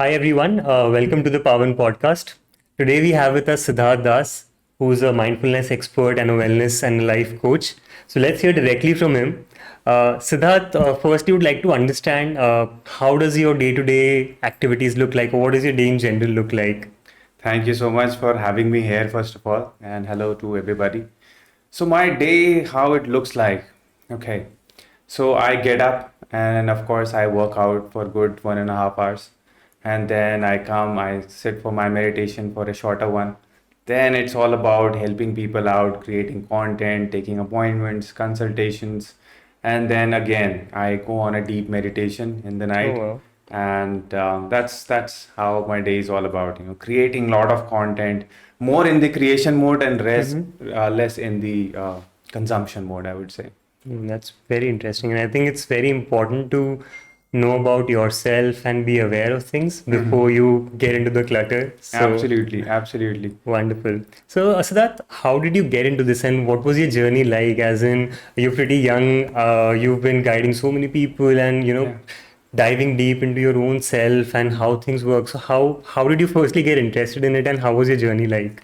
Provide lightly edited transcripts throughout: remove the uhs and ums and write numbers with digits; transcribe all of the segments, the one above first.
Hi everyone, welcome to the Paavan podcast. Today we have with us Siddharth Das, who's a mindfulness expert and a wellness and life coach. So let's hear directly from him. Siddharth, first you would like to understand how does your day-to-day activities look like, or what does your day in general look like? Thank you so much for having me here, first of all, and hello to everybody. So, my day, how it looks like. Okay. So, I get up and, of course, I work out for good 1.5 hours. And then I come, I sit for my meditation for a shorter one. Then it's all about helping people out, creating content, taking appointments, consultations. And then again, I go on a deep meditation in the Oh night, wow. and that's how my day is all about. Creating a lot of content, more in the creation mode and less in the consumption mode, I would say. That's very interesting. And I think it's very important to know about yourself and be aware of things before you get into the clutter. So Absolutely, absolutely. wonderful. So, Siddharth, how did you get into this and what was your journey like? As in, you're pretty young, you've been guiding so many people and, Yeah. diving deep into your own self and how things work. So, how did you firstly get interested in it and how was your journey like?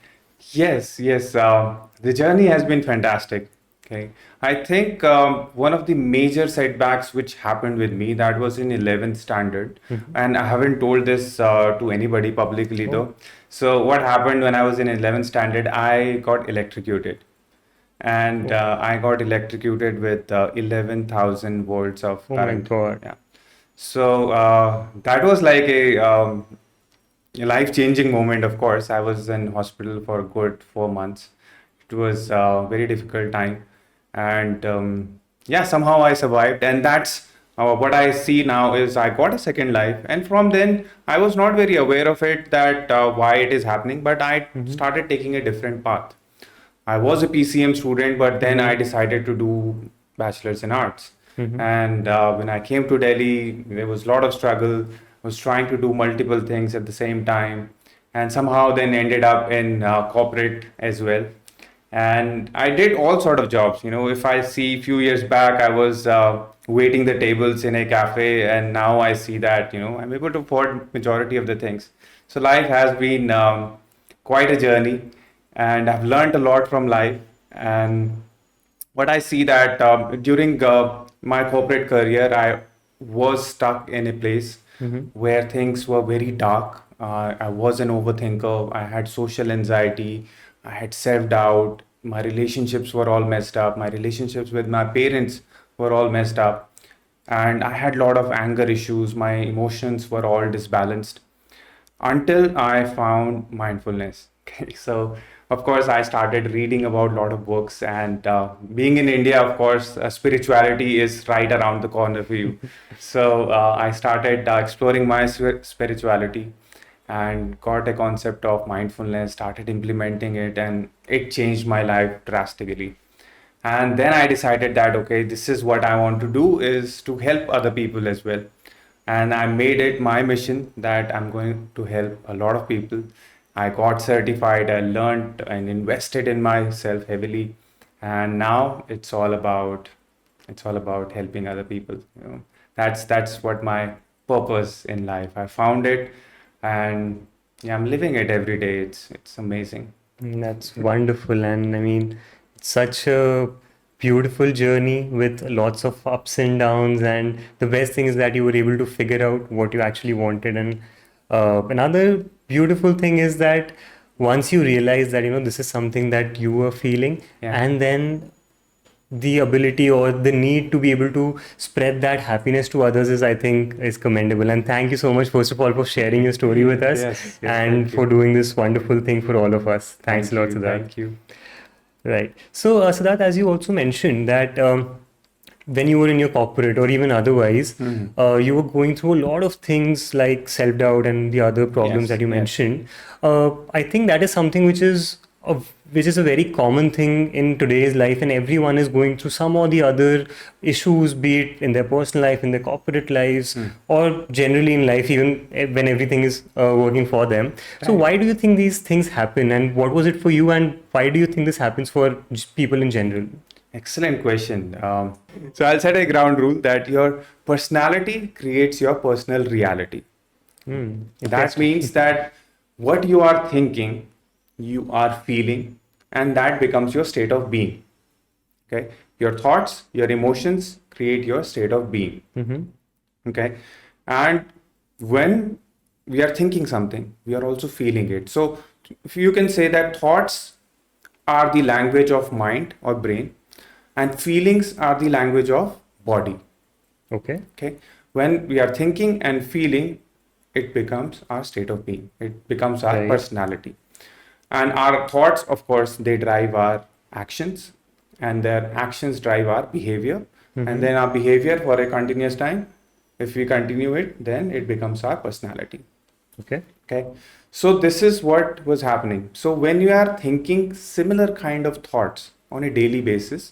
Yes, yes. The journey has been fantastic. Okay. I think one of the major setbacks which happened with me, that was in 11th standard. Mhm. And I haven't told this to anybody publicly Oh, though. So what happened when I was in 11th standard, I got electrocuted. And oh, I got electrocuted with 11,000 volts of oh my current. God. Yeah. So that was like a life-changing moment, of course. I was in hospital for a good 4 months. It was a very difficult time. And yeah, somehow I survived. And that's what I see now is I got a second life. And from then, I was not very aware of it, that why it is happening, but I Mm-hmm. started taking a different path. I was a PCM student, but then I Mm-hmm. decided to do bachelor's in arts. Mm-hmm. And when I came to Delhi, there was a lot of struggle. I was trying to do multiple things at the same time, and somehow then ended up in corporate as well. And I did all sort of jobs. If I see a few years back, I was waiting the tables in a cafe, and now I see that I'm able to afford majority of the things. So life has been quite a journey, and I've learned a lot from life. And what I see that during my corporate career, I was stuck in a place Mm-hmm. where things were very dark. I was an overthinker. I had social anxiety. I had self-doubt. My relationships were all messed up. My relationships with my parents were all messed up. And I had a lot of anger issues. My emotions were all disbalanced until I found mindfulness. Okay, so of course I started reading about a lot of books, and being in India, of course, spirituality is right around the corner for you. So I started exploring my spirituality and got a concept of mindfulness, started implementing it, and it changed my life drastically. And then I decided that okay, this is what I want to do, is to help other people as well. And I made it my mission that I'm going to help a lot of people. I got certified, I learned and invested in myself heavily, and now it's all about helping other people. That's what my purpose in life. I found it, and yeah, I'm living it every day. It's amazing. That's wonderful. And I mean, it's such a beautiful journey with lots of ups and downs. And the best thing is that you were able to figure out what you actually wanted. And another beautiful thing is that once you realize that, this is something that you were feeling, Yeah. and then the ability or the need to be able to spread that happiness to others is, I think, is commendable. And thank you so much, first of all, for sharing your story with us Yes, yes, and thank for you. doing this wonderful thing for all of us. Thanks a Thank lot, you, Siddharth. thank you. Right. So, Siddharth, as you also mentioned that when you were in your corporate or even otherwise, Mhm. you were going through a lot of things like self-doubt and the other problems that Yes, you yes. mentioned. I think that is something which is a very common thing in today's life, and everyone is going through some or the other issues, be it in their personal life, in their corporate lives, Hmm. or generally in life, even when everything is working for them. So, Right. why do you think these things happen, and what was it for you, and why do you think this happens for people in general? Excellent question. So I'll set a ground rule that your personality creates your personal reality. That Interesting. means that what you are thinking, you are feeling, and that becomes your state of being. Okay, your thoughts, your emotions create your state of being. Mm-hmm. Okay, and when we are thinking something, we are also feeling it. So if you can say that thoughts are the language of mind or brain, and feelings are the language of body. Okay. Okay, when we are thinking and feeling, it becomes our state of being, it becomes our Right. personality. And our thoughts, of course, they drive our actions, and their actions drive our behavior, and Mm-hmm. then our behavior for a continuous time, if we continue it, then it becomes our personality. Okay. Okay, so this is what was happening. So when you are thinking similar kind of thoughts on a daily basis,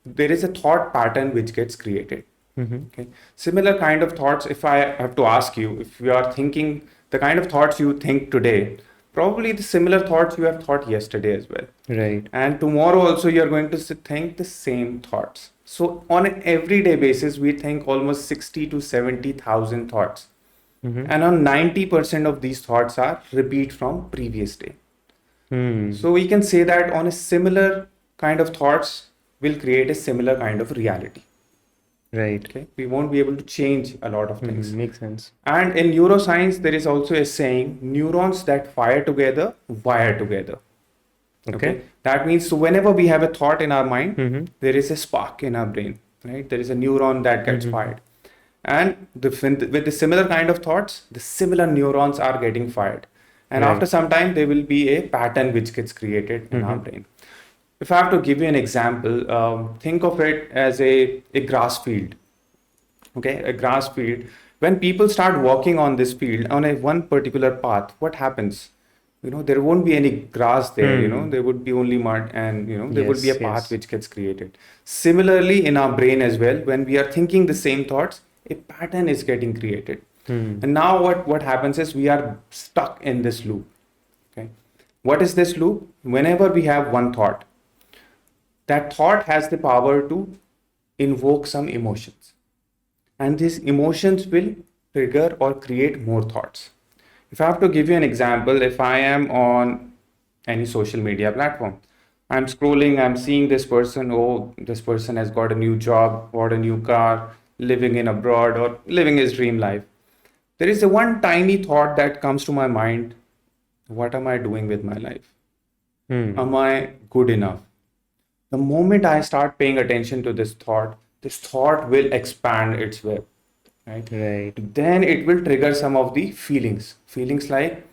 there is a thought pattern which gets created. Mm-hmm. Okay, similar kind of thoughts, if I have to ask you, if you are thinking the kind of thoughts you think today, probably the similar thoughts you have thought yesterday as well, Right. and tomorrow also you are going to think the same thoughts. So on an everyday basis we think almost 60 to 70,000 thoughts, Mm-hmm. and on 90% of these thoughts are repeat from previous day. Hmm. So we can say that on a similar kind of thoughts will create a similar kind of reality. Right. Okay, we won't be able to change a lot of Mm-hmm. things. Makes sense. And in neuroscience there is also a saying, neurons that fire together wire together. Okay. Okay, that means so whenever we have a thought in our mind, Mm-hmm. there is a spark in our brain, right? There is a neuron that gets Mm-hmm. fired, and with the similar kind of thoughts, the similar neurons are getting fired, and after Right. some time there will be a pattern which gets created in our Mm-hmm. brain. If I have to give you an example, think of it as a grass field. Okay, a grass field. When people start walking on this field on a one particular path, what happens? There won't be any grass there. Hmm. There would be only mud, and there would be a Yes. path Yes. which gets created. Similarly, in our brain as well, when we are thinking the same thoughts, a pattern is getting created. Hmm. And now what happens is we are stuck in this loop. Okay, what is this loop? Whenever we have one thought, that thought has the power to invoke some emotions, and these emotions will trigger or create more thoughts. If I have to give you an example, if I am on any social media platform, I'm scrolling, I'm seeing this person, oh, this person has got a new job, bought a new car, living in abroad, or living his dream life. There is a one tiny thought that comes to my mind: what am I doing with my life? Hmm. Am I good enough? The moment I start paying attention to this thought will expand its web, right? Right. Then it will trigger some of the feelings like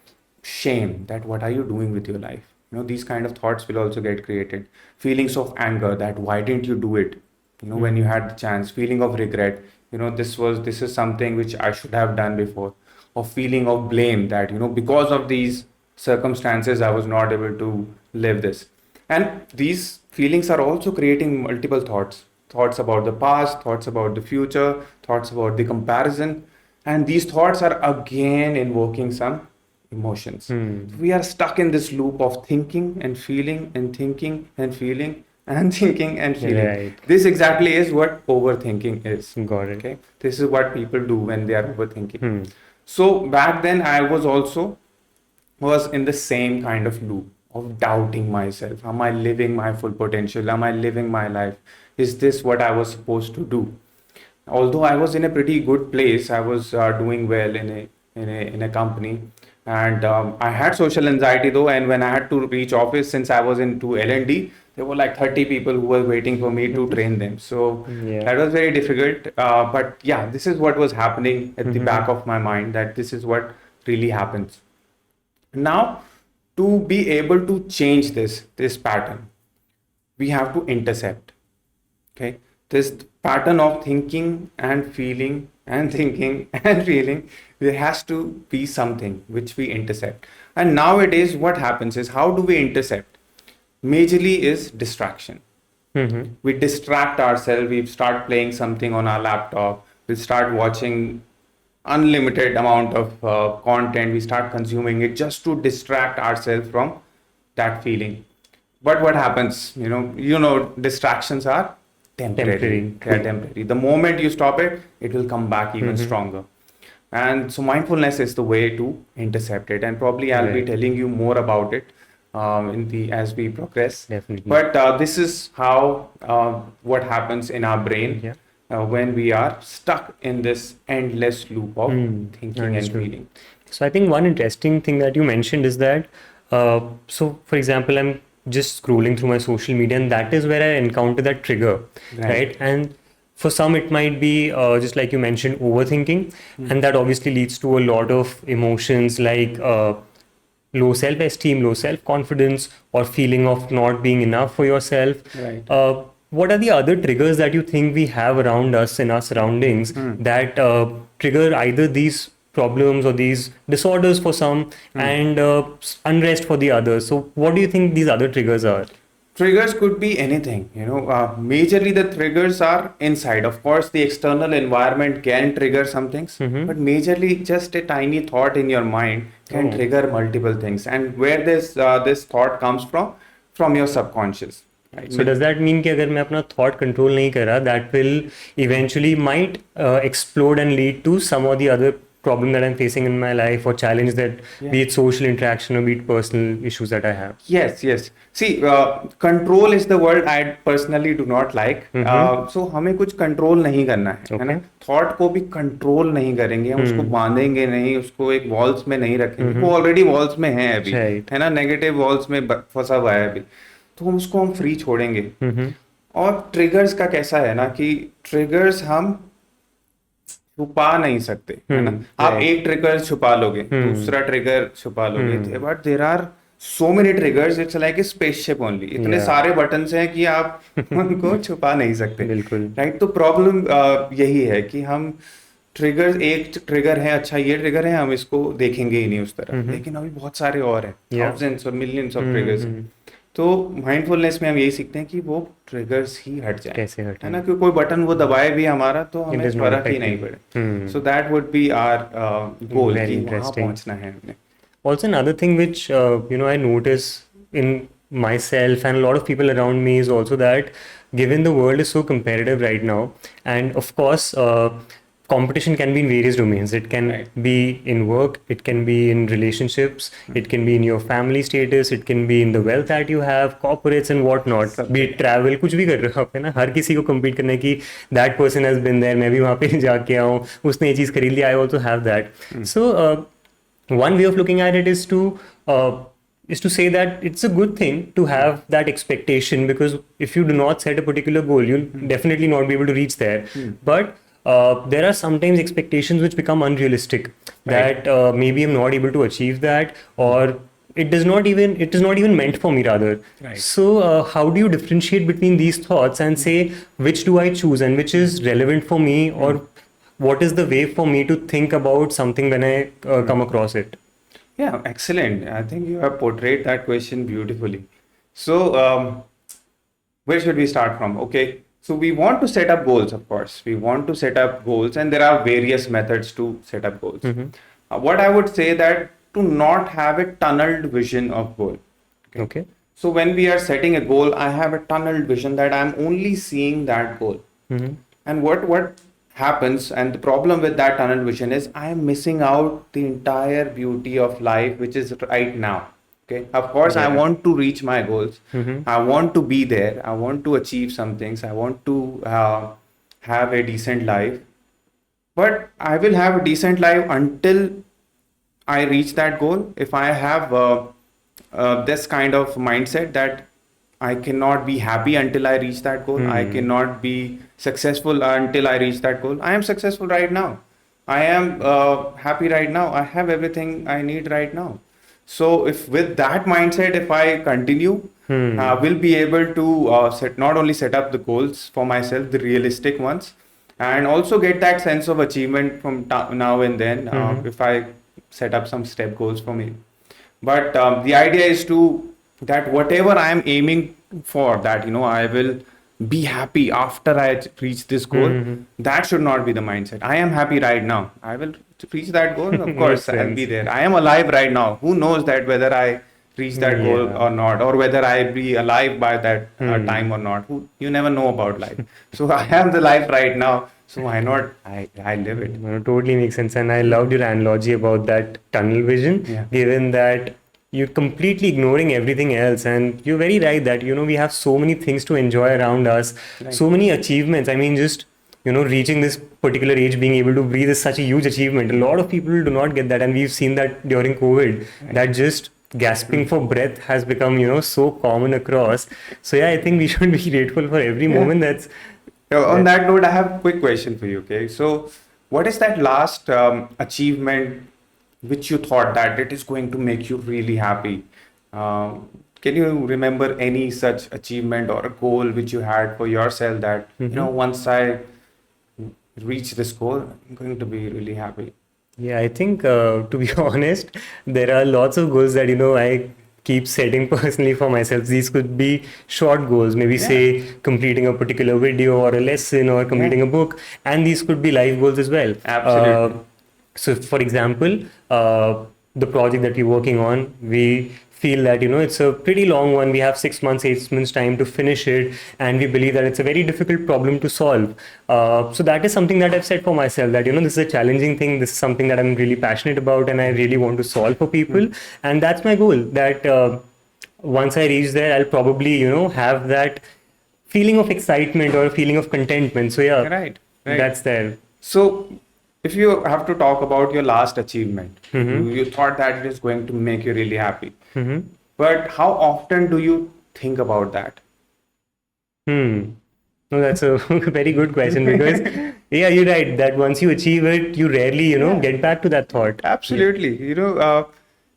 shame, that what are you doing with your life? These kind of thoughts will also get created. Feelings of anger, that why didn't you do it, when you Mm-hmm. had the chance. Feeling of regret, this is something which I should have done before. Or feeling of blame, that because of these circumstances I was not able to live this. And these feelings are also creating multiple thoughts about the past, thoughts about the future, thoughts about the comparison. And these thoughts are again invoking some emotions. Hmm. We are stuck in this loop of thinking and feeling and thinking and feeling and thinking and feeling. Right. This exactly is what overthinking is. Got it. Okay, this is what people do when they are overthinking. Hmm. So back then I was in the same kind of loop of doubting myself. Am I living my full potential? Am I living my life? Is this what I was supposed to do? Although I was in a pretty good place, I was doing well in a company, and I had social anxiety though. And when I had to reach office, since I was into L&D, there were like 30 people who were waiting for me to train them. So Yeah. that was very difficult. But yeah, this is what was happening at the Mm-hmm. back of my mind. That this is what really happens. Now, to be able to change this pattern, we have to intercept. Okay, this pattern of thinking and feeling and thinking and feeling, there has to be something which we intercept. And nowadays, what happens is, how do we intercept? Majorly is distraction. Mm-hmm. We distract ourselves. We start playing something on our laptop. We start watching unlimited amount of content. We start consuming it just to distract ourselves from that feeling. But what happens? Distractions are temporary. Temporary. They are True. temporary. The moment you stop it, it will come back even Mm-hmm. stronger. And so mindfulness is the way to intercept it. And probably I'll be Right. telling you more about it in the as we progress. Definitely. But this is how what happens in our brain Yeah. when we are stuck in this endless loop of thinking and Understood. feeling. So I think one interesting thing that you mentioned is that, so for example, I'm just scrolling through my social media, and that is where I encounter that trigger, Right. right? And for some, it might be just like you mentioned, overthinking, and that obviously leads to a lot of emotions like low self-esteem, low self-confidence, or feeling of not being enough for yourself. Right. What are the other triggers that you think we have around us in our surroundings that trigger either these problems or these disorders for some and unrest for the others? So, what do you think these other triggers are? Triggers could be anything, majorly the triggers are inside. Of course, the external environment can trigger some things, but majorly just a tiny thought in your mind can Oh. trigger multiple things. And where this thought comes from your subconscious, right? So does that mean कि अगर मैं अपना thought control नहीं कर रहा, that will eventually might explode and lead to some or the other problem that I'm facing in my life or challenge that Yeah. be it social interaction or be it personal issues that I have. Yes, yes. See, control is the word I personally do not like. So हमें कुछ control नहीं करना है ना? Okay. Thought को भी control नहीं करेंगे, हम उसको बांधेंगे नहीं, उसको एक walls में नहीं रखेंगे. वो already walls में है अभी, Right. है ना? Negative walls में फंसा हुआ है अभी. तो हम उसको हम free छोड़ेंगे. और triggers का कैसा है ना कि triggers हम छुपा नहीं सकते, है ना? आप right. एक ट्रिगर छुपा लोगे, दूसरा ट्रिगर छुपा लोगे, but there are so many triggers, it's like a spaceship only. इतने Yeah. सारे बटन्स हैं कि आप उनको छुपा नहीं सकते. बिल्कुल. राइट. तो प्रॉब्लम यही है कि हम ट्रिगर, एक ट्रिगर है, अच्छा ये ट्रिगर है, हम इसको देखेंगे ही नहीं उस तरह, लेकिन अभी बहुत सारे और हैं, Yeah. थाउजेंड्स और मिलियंस ऑफ ट्रिगर्स. तो माइंडफुलनेस में हम यही सीखते हैं कि वो ट्रिगर्स ही हट जाए, कैसे हटाएं? है ना? क्योंकि कोई बटन वो दबाए भी हमारा तो हमें does not फर्क ही affect नहीं you. पड़े. So that would be our goal Very कि वहाँ interesting. पहुँचना है हमने. Also, another thing which I notice in myself and a lot of people around me is also that given the world is so competitive right now, and of course, competition can be in various domains. It can Right. be in work, it can be in relationships, it can be in your family status, it can be in the wealth that you have, corporates and whatnot. सब Be it travel, कुछ भी कर रहे हो आप, है ना? हर किसी को compete करना है कि that person has been there, मैं भी वहाँ पे जाके आऊँ, उसने ये चीज़ खरीद ली, I also have that. So one way of looking at it is to say that it's a good thing to have that expectation, because if you do not set a particular goal, you'll definitely not be able to reach there. But there are sometimes expectations which become unrealistic, that maybe I'm not able to achieve that, or it is not even meant for me rather. Right. So how do you differentiate between these thoughts and say which do I choose and which is relevant for me, or what is the way for me to think about something when I come across it? Yeah, excellent. I think you have portrayed that question beautifully. So, where should we start from? Okay, so we want to set up goals, of course. We want to set up goals, and there are various methods to set up goals. What I would say that to not have a tunneled vision of goal. Okay. So when we are setting a goal, I have a tunneled vision that I'm only seeing that goal. And what happens, and the problem with that tunnel vision is I am missing out the entire beauty of life, which is right now. Okay. Of course, I Yeah. want to reach my goals. I want to be there. I want to achieve some things. I want to have a decent life. But I will have a decent life until I reach that goal. If I have this kind of mindset that I cannot be happy until I reach that goal, I cannot be successful until I reach that goal. I am successful right now. I am happy right now. I have everything I need right now. So if with that mindset, if I continue, I will be able to not only set up the goals for myself, the realistic ones, and also get that sense of achievement from now and then if I set up some step goals for me. But the idea is to that whatever I am aiming for, that I will be happy after I reach this goal. That should not be the mindset. I am happy right now. I will reach that goal. Of course, I'll be there. I am alive right now. Who knows that whether I reach that goal or not, or whether I'll be alive by that time or not? You never know about life. So I am the life right now. So why not I live it? No, totally makes sense. And I loved your analogy about that tunnel vision, Yeah. given that you're completely ignoring everything else. And you're very right that, we have so many things to enjoy around us, Right. so many achievements. I mean, just, reaching this particular age, being able to breathe is such a huge achievement. A lot of people do not get that. And we've seen that during COVID, that just gasping for breath has become, so common across. So yeah, I think we should be grateful for every Yeah. moment that's On that note, I have a quick question for you. Okay, so what is that last achievement which you thought that it is going to make you really happy? Can you remember any such achievement or a goal which you had for yourself that once I reach this goal, I'm going to be really happy? Yeah, I think to be honest, there are lots of goals that I keep setting personally for myself. These could be short goals, maybe Yeah. say completing a particular video or a lesson or completing a book, and these could be life goals as well. Absolutely. So, for example, the project that we're working on, we feel that it's a pretty long one. We have 6 months, 8 months time to finish it, and we believe that it's a very difficult problem to solve. So that is something that I've said for myself that this is a challenging thing. This is something that I'm really passionate about, and I really want to solve for people, and that's my goal. That once I reach there, I'll probably have that feeling of excitement or a feeling of contentment. So yeah, Right. Right. that's there. So, if you have to talk about your last achievement, Mm-hmm. you thought that it is going to make you really happy. Mm-hmm. But how often do you think about that? No, that's a very good question because, yeah, you're right that once you achieve it, you rarely, Yeah. get back to that thought. Absolutely.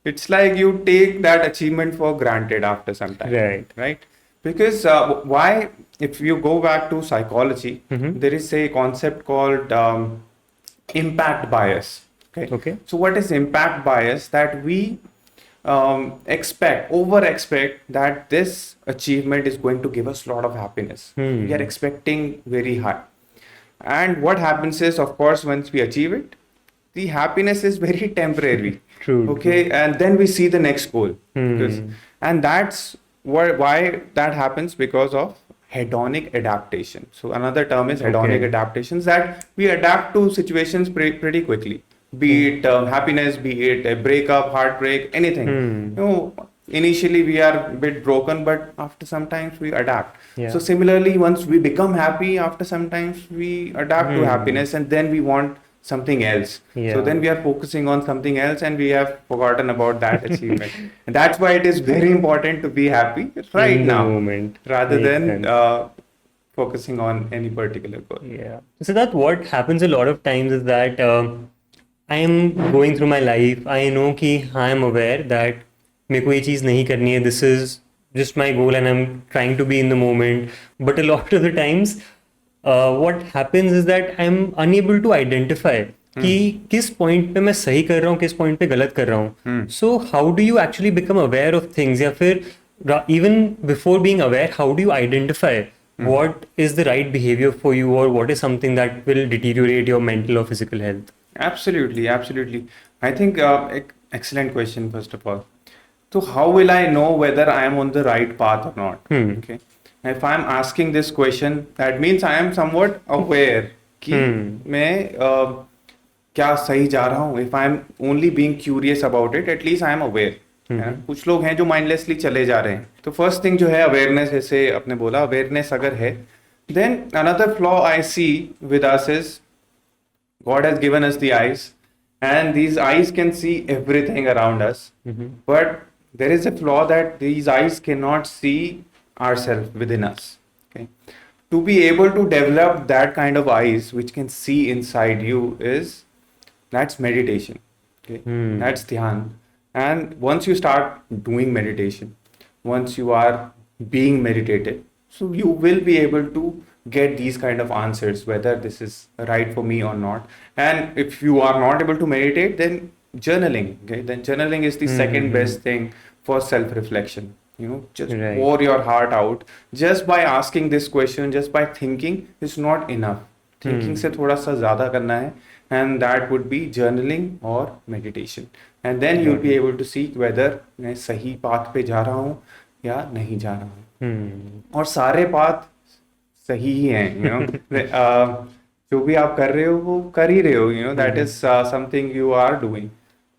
It's like you take that achievement for granted after some time. Right. Right? Because why, if you go back to psychology, there is a concept called impact bias. Okay. Okay. So, what is impact bias? That we over expect that this achievement is going to give us a lot of happiness. We are expecting very high. And what happens is, of course, once we achieve it, the happiness is very temporary. True. Okay. And then we see the next goal. And that's why that happens, because of hedonic adaptation. So another term is hedonic Okay. adaptations, that we adapt to situations pretty quickly, be it happiness, be it a breakup, heartbreak, anything. Initially we are a bit broken, but after sometimes we adapt. Yeah. So similarly, once we become happy, after sometimes we adapt to happiness, and then we want something else. Yeah. So then we are focusing on something else, and we have forgotten about that achievement. And that's why it is very important to be happy right In the now, moment. rather Makes than sense. focusing on any particular goal. Yeah. So that what happens a lot of times is that I am going through my life. I know कि I am aware that मेरे को ये चीज़ नहीं करनी है. This is just my goal and I'm trying to be in the moment. But a lot of the times, what happens is that I'm unable to identify कि किस point पे मैं सही कर रहा हूँ, किस पॉइंट पे गलत कर रहा हूँ. So how do you actually become aware of things? या फिर even before being aware, how do you identify what is the right behavior for you, or what is something that will deteriorate your mental or physical health? Absolutely, absolutely. I think excellent question, first of all. So how will I know whether I am on the right path or not? Okay. If I am asking this question, that means I am somewhat aware कि मैं क्या सही जा रहा हूँ. If I am only being curious about it, at least I am aware. कुछ लोग हैं जो माइंडलेसली चले जा रहे हैं. तो फर्स्ट थिंग जो है अवेयरनेस, जैसे आपने बोला, अवेयरनेस अगर है, then another flaw I see with us is God has given us the eyes, and these eyes can see everything around us. But there is a flaw that these eyes cannot see ourselves within us. Okay, to be able to develop that kind of eyes which can see inside you that's meditation. Okay, that's dhyan. And once you start doing meditation, once you are being meditated, so you will be able to get these kind of answers, whether this is right for me or not. And if you are not able to meditate, then journaling. Okay, then journaling is the second best thing for self reflection. Just Right. pour your heart out. Just by asking this question, just by thinking is not enough. Thinking से थोड़ा सा ज़्यादा करना है, and that would be journaling or meditation. And then you'll be able to see whether मैं सही path पे जा रहा हूँ या नहीं जा रहा हूँ. और सारे पाथ सही ही हैं. जो भी आप कर रहे हो वो कर ही रहे हो, you know that is something you are doing,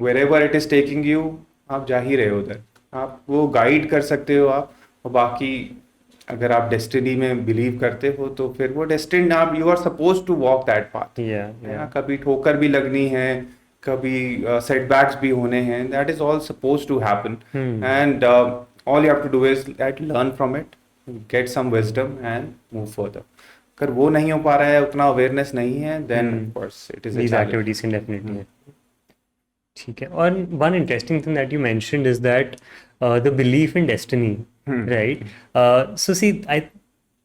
wherever it is taking you, आप जा ही रहे हो उधर, आप वो गाइड कर सकते हो आप। और बाकी अगर आप डेस्टिनी में बिलीव करते हो तो फिर वो डेस्टिन, आप you are suppose to walk that path, Yeah, है ना। yeah. कभी ठोकर भी लगनी है, कभी सेटबैक्स भी होने हैं, that is all suppose to happen, Hmm. And all you have to do is that learn from it, get some wisdom and move further. अगर वो नहीं हो पा रहा है, उतना अवेयरनेस नहीं है, then Hmm. Of course it is a These challenge. activities can definitely help. ठीक है. और one interesting thing that you mentioned is that the belief in destiny, right? So see, I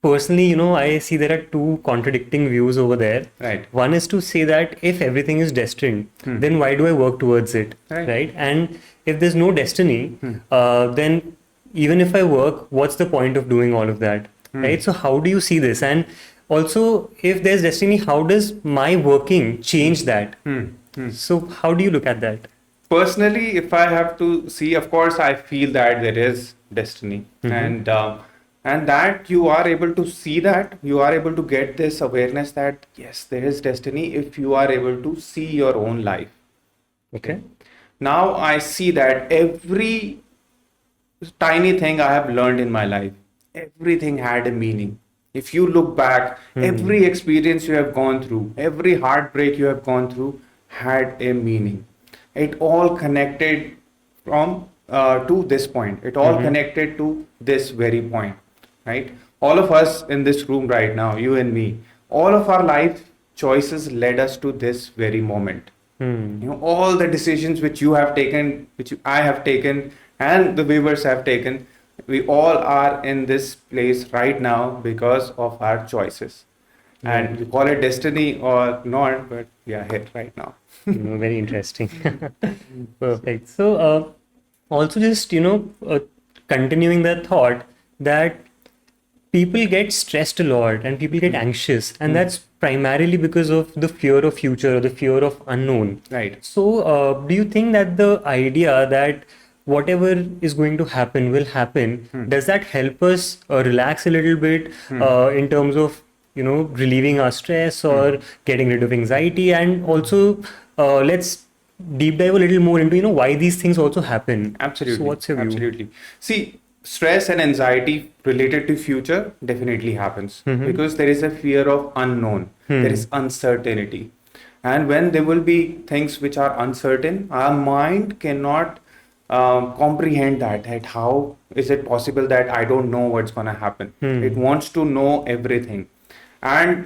personally, I see there are two contradicting views over there. Right. One is to say that if everything is destined, then why do I work towards it, Right. right? And if there's no destiny, then even if I work, what's the point of doing all of that, right? So how do you see this? And also, if there's destiny, how does my working change that? So how do you look at that? Personally, if I have to see, of course, I feel that there is destiny, and that you are able to see that, you are able to get this awareness that yes, there is destiny if you are able to see your own life. Okay. Now I see that every tiny thing I have learned in my life, everything had a meaning. If you look back, every experience you have gone through, every heartbreak you have gone through had a meaning. It all connected from to this point. It all connected to this very point, right? All of us in this room right now, you and me, all of our life choices led us to this very moment. You know, all the decisions which you have taken, which I have taken, and the viewers have taken, we all are in this place right now because of our choices. And you call it destiny or not, but we are here right now. Very interesting. Perfect. So, also just, continuing that thought that people get stressed a lot and people get anxious, and that's primarily because of the fear of future or the fear of unknown. Right. So, do you think that the idea that whatever is going to happen will happen, does that help us relax a little bit in terms of relieving our stress or getting rid of anxiety? And also, let's deep dive a little more into why these things also happen. So, Absolutely, what's your view? absolutely. See, stress and anxiety related to future definitely happens because there is a fear of unknown. There is uncertainty. And when there will be things which are uncertain, our mind cannot comprehend that how is it possible that I don't know what's going to happen. It wants to know everything. And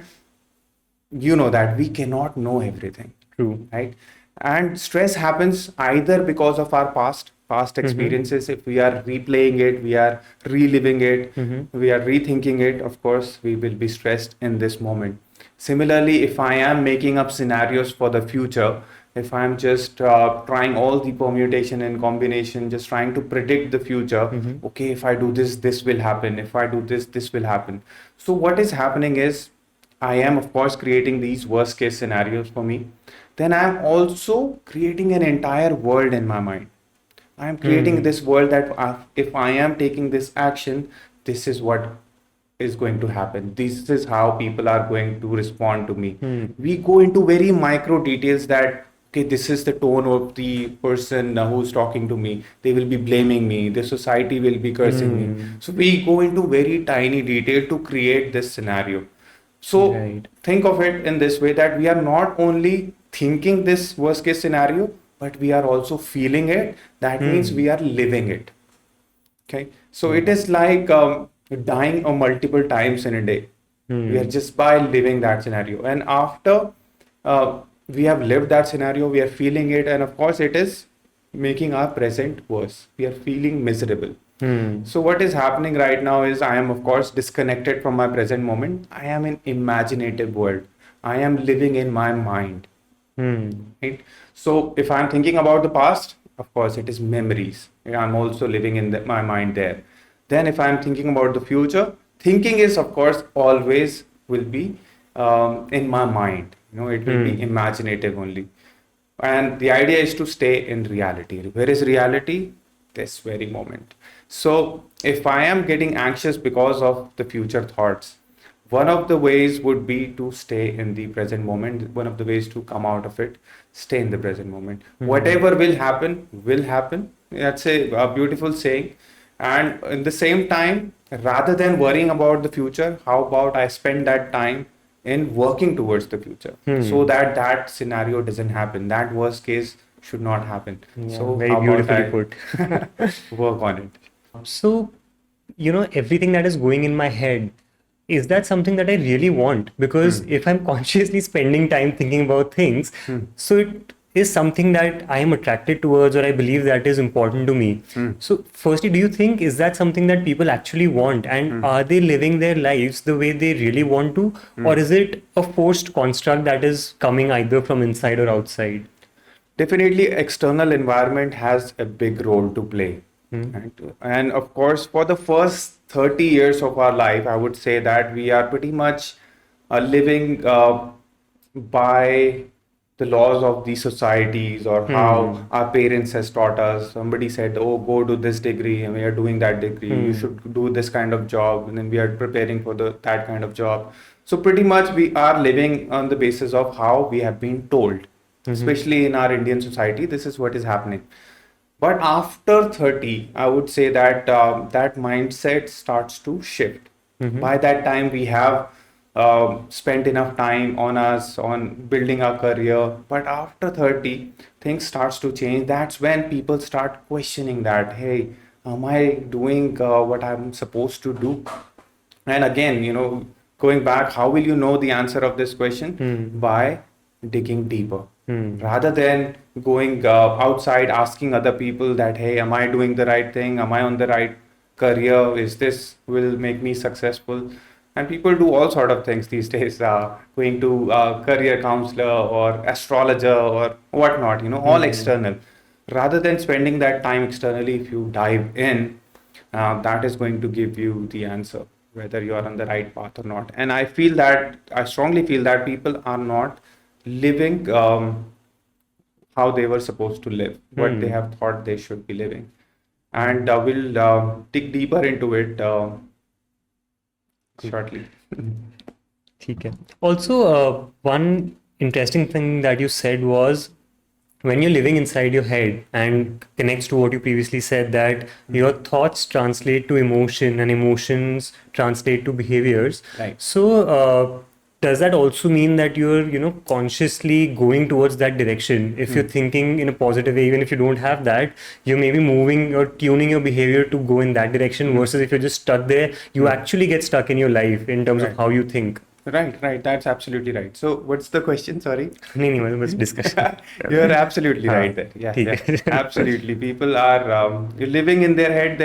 you know that we cannot know everything. True. Right? And stress happens either because of our past experiences. If we are replaying it, we are reliving it, we are rethinking it, of course we will be stressed in this moment. Similarly, if I am making up scenarios for the future, if I'm just trying all the permutation and combination, just trying to predict the future, okay, if I do this, this will happen, if I do this, this will happen. So what is happening is I am, of course, creating these worst case scenarios for me. Then I am also creating an entire world in my mind. I am creating this world that if I am taking this action, this is what is going to happen. This is how people are going to respond to me. We go into very micro details that, okay, this is the tone of the person who's talking to me. They will be blaming me. The society will be cursing me. So we go into very tiny detail to create this scenario. So Right. think of it in this way that we are not only thinking this worst case scenario, but we are also feeling it. That means we are living it. Okay. So it is like dying multiple times in a day. We are just by living that scenario. And after we have lived that scenario, we are feeling it. And of course, it is making our present worse. We are feeling miserable. So what is happening right now is I am of course disconnected from my present moment. I am in imaginative world. I am living in my mind. Right? So if I'm thinking about the past, of course it is memories. I'm also living in my mind there. Then if I'm thinking about the future, thinking is of course always will be in my mind. It will be imaginative only. And the idea is to stay in reality. Where is reality? This very moment. So if I am getting anxious because of the future thoughts, One of the ways would be to stay in the present moment. One of the ways to come out of it, stay in the present moment. Whatever will happen, will happen. That's a beautiful saying. And in the same time, rather than worrying about the future, how about I spend that time in working towards the future so that that scenario doesn't happen. That worst case should not happen. Yeah, So very how about beautifully I put. work on it? So, everything that is going in my head, is that something that I really want? Because if I'm consciously spending time thinking about things, so it is something that I am attracted towards, or I believe that is important to me. So, firstly, do you think is that something that people actually want, and are they living their lives the way they really want to, or is it a forced construct that is coming either from inside or outside? Definitely, external environment has a big role to play. Right? And of course, for the first 30 years of our life, I would say that we are pretty much living by the laws of the societies or how our parents has taught us. Somebody said, oh, go do this degree, and we are doing that degree. You should do this kind of job, and then we are preparing for that kind of job. So pretty much we are living on the basis of how we have been told, especially in our Indian society. This is what is happening. But after 30, I would say that that mindset starts to shift. By that time, we have spent enough time on us, on building our career. But after 30, things starts to change. That's when people start questioning that, hey, am I doing what I'm supposed to do? And again, going back, how will you know the answer of this question? By digging deeper. Rather than going outside asking other people that, hey, am I doing the right thing? Am I on the right career? Is this will make me successful? And people do all sort of things these days, going to career counselor or astrologer or whatnot, all external. Rather than spending that time externally, if you dive in, that is going to give you the answer whether you are on the right path or not. And I strongly feel that people are not living how they were supposed to live, what they have thought they should be living. And we'll dig deeper into it shortly. ठीक है. Also, one interesting thing that you said was when you're living inside your head and connects to what you previously said that your thoughts translate to emotion and emotions translate to behaviors. Right. So, does that also mean that you're, consciously going towards that direction? If you're thinking in a positive way, even if you don't have that, you may be moving or tuning your behavior to go in that direction versus if you're just stuck there, you actually get stuck in your life in terms of Right. how you think. Right. That's absolutely right. So, what's the question? Sorry. नहीं नहीं मतलब बस discussion. You're absolutely हाँ, right there. Yeah, ठीक है. absolutely. People are living in their head.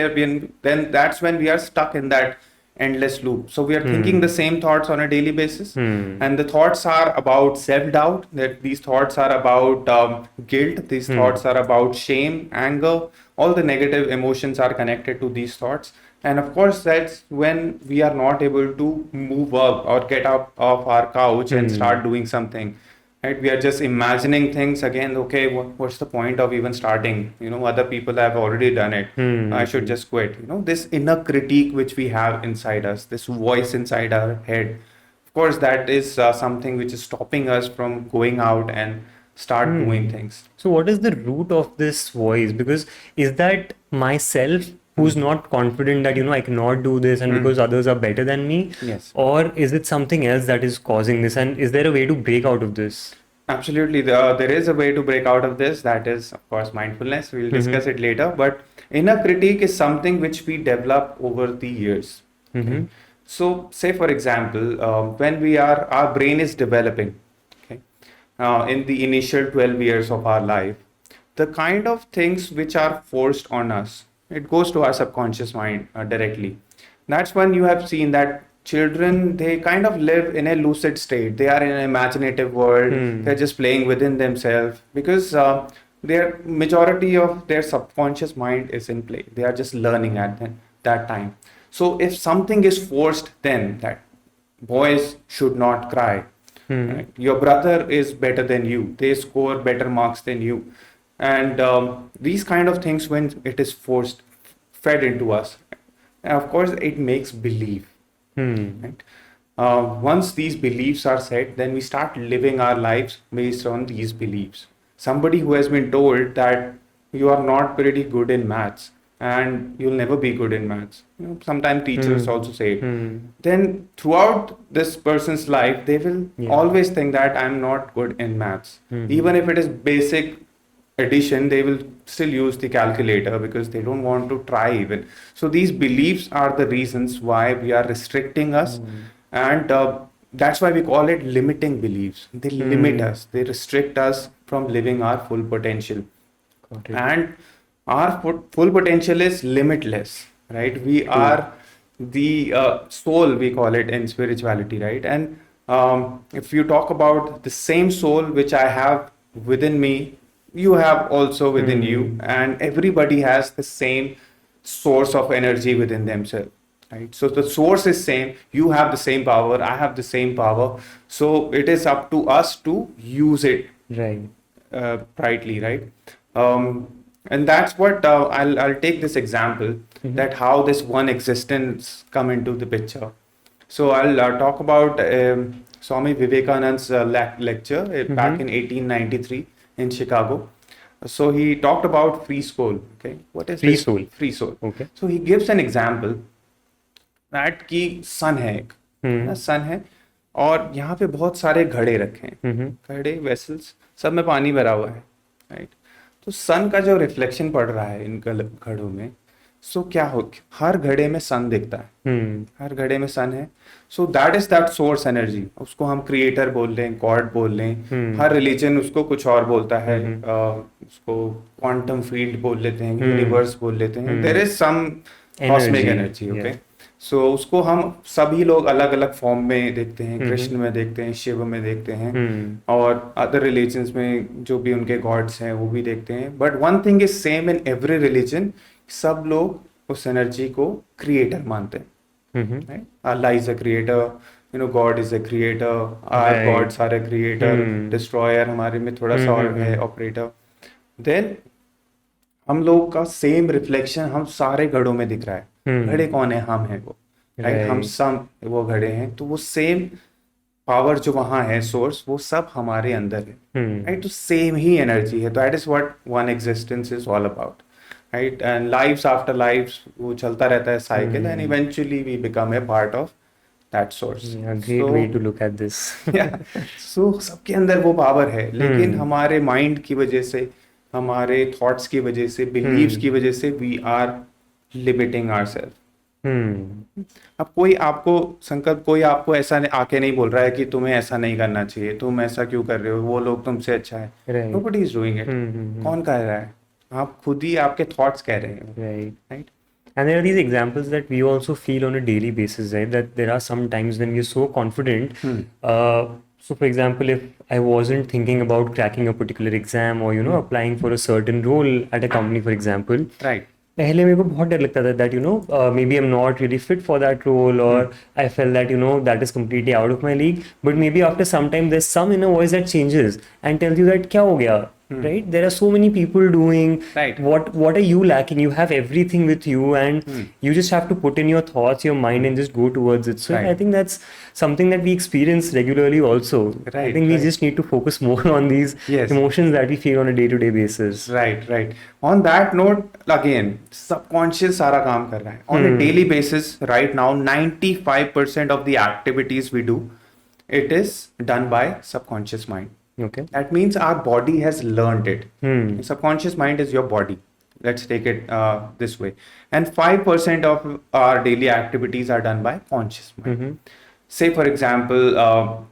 Then that's when we are stuck in that endless loop. So we are thinking the same thoughts on a daily basis, and the thoughts are about self-doubt. That these thoughts are about guilt. These thoughts are about shame, anger. All the negative emotions are connected to these thoughts. And of course, that's when we are not able to move up or get up off our couch and start doing something. Right? We are just imagining things again. Okay, what's the point of even starting? Other people have already done it. I should just quit. This inner critique which we have inside us, this voice inside our head. Of course, that is something which is stopping us from going out and start doing things. So, what is the root of this voice? Because is that myself who's not confident that I cannot do this and because others are better than me? Yes. Or is it something else that is causing this? And is there a way to break out of this? Absolutely. There is a way to break out of this. That is, of course, mindfulness. We'll discuss it later. But inner critique is something which we develop over the years. Okay? So, say for example, when our brain is developing, okay, in the initial 12 years of our life, the kind of things which are forced on us, it goes to our subconscious mind directly. That's when you have seen that children, they kind of live in a lucid state. They are in an imaginative world. They're just playing within themselves because their majority of their subconscious mind is in play. They are just learning at that time. So if something is forced, then that boys should not cry. Right? Your brother is better than you. They score better marks than you. And these kind of things, when it is forced, fed into us, and of course, it makes belief. Right? Once these beliefs are set, then we start living our lives based on these beliefs. Somebody who has been told that you are not pretty good in maths and you'll never be good in maths. You know, sometimes teachers also say it. Then throughout this person's life, they will Yeah. always think that I'm not good in maths. Even if it is basic addition, they will still use the calculator because they don't want to try even. So these beliefs are the reasons why we are restricting us, and that's why we call it limiting beliefs. They limit us, they restrict us from living our full potential. Got it. And our full potential is limitless, right? We are the soul, we call it in spirituality, right? And if you talk about the same soul which I have within me, you have also within you, and everybody has the same source of energy within themselves, right? So the source is same, you have the same power, I have the same power, so it is up to us to use it Right. rightly, right? And that's what I'll take this example that how this one existence come into the picture. So I'll talk about Swami Vivekananda's lecture back in 1893 in Chicago. So he talked about free soul. Okay, what is Free this? soul. Free soul. Okay. So he gives an example that कि सन है एक, है ना, सन है और यहाँ पे बहुत सारे घड़े रखे हैं, घड़े वेसल्स, सब में पानी भरा हुआ है, राइट? तो सन का जो रिफ्लेक्शन पड़ रहा है इन घड़ों में, सो क्या हो, हर घड़े में सन दिखता है, हर घड़े में सन है. So that is that source energy. उसको हम क्रिएटर बोल लें, गॉड बोल लें, हर रिलीजन उसको कुछ और बोलता है, उसको क्वांटम फील्ड बोल लेते हैं, यूनिवर्स बोल लेते हैं. There is some cosmic energy. Okay, so उसको हम सभी लोग अलग अलग फॉर्म में देखते हैं. कृष्ण में देखते हैं, शिव में देखते हैं, और अदर रिलीजन्स में जो भी उनके गॉड्स हैं वो भी देखते हैं. But one thing is same in every religion, सब लोग उस एनर्जी को क्रिएटर मानते हैं. Allah is a creator, you know, God is a creator, our gods are a creator, destroyer हमारे में थोड़ा सा और है, ऑपरेटर. देन हम लोग का सेम रिफ्लेक्शन हम सारे घड़ों में दिख रहा है. घड़े कौन है? हम हैं वो, राइट? हम सब वो घड़े हैं. तो वो सेम पावर जो वहां है, सोर्स, वो सब हमारे अंदर है, राइट? तो सेम ही एनर्जी है. That is what one existence is all about, right? And lives after lives वो चलता रहता है cycle, and eventually we become a part of that source. Great way to look at this. So सबके अंदर वो power है, लेकिन हमारे माइंड की वजह से, हमारे थॉट्स की वजह से, बिलीव्स की वजह से वी आर लिमिटिंग आवरसेल्फ. अब कोई आपको, संकल्प, कोई आपको ऐसा आके नहीं बोल रहा है कि तुम्हें ऐसा नहीं करना चाहिए, तुम ऐसा क्यों कर रहे हो, वो लोग तुमसे अच्छा है. Nobody is doing it. कौन कह रहा है? आप खुद ही आपके थॉट्स कह रहे हैं, right? And there are these examples that we also feel on a daily basis, right? That there are some times when we're so confident. So, for example, if I wasn't thinking about cracking a particular exam or, you know, applying for a certain role at a company, for example, right. पहले मेरे को बहुत डर लगता था that, you know, maybe I'm not really fit for that role, or I felt that, you know, that is completely out of my league. But maybe after some time, there's some inner voice that changes and tells you that क्या हो गया, right? There are so many people doing. Right. What are you lacking? You have everything with you, and you just have to put in your thoughts, your mind, and just go towards it. So Right. I think that's something that we experience regularly also. I Right, think we right. just need to focus more on these Yes. emotions that we feel on a day-to-day basis. Right, right. On that note, again subconscious सारा काम कर रहा है on a daily basis. Right now 95% of the activities we do, it is done by subconscious mind. Okay. That means our body has learned it. Subconscious mind is your body. Let's take it this way. And 5% of our daily activities are done by conscious mind. Say, for example,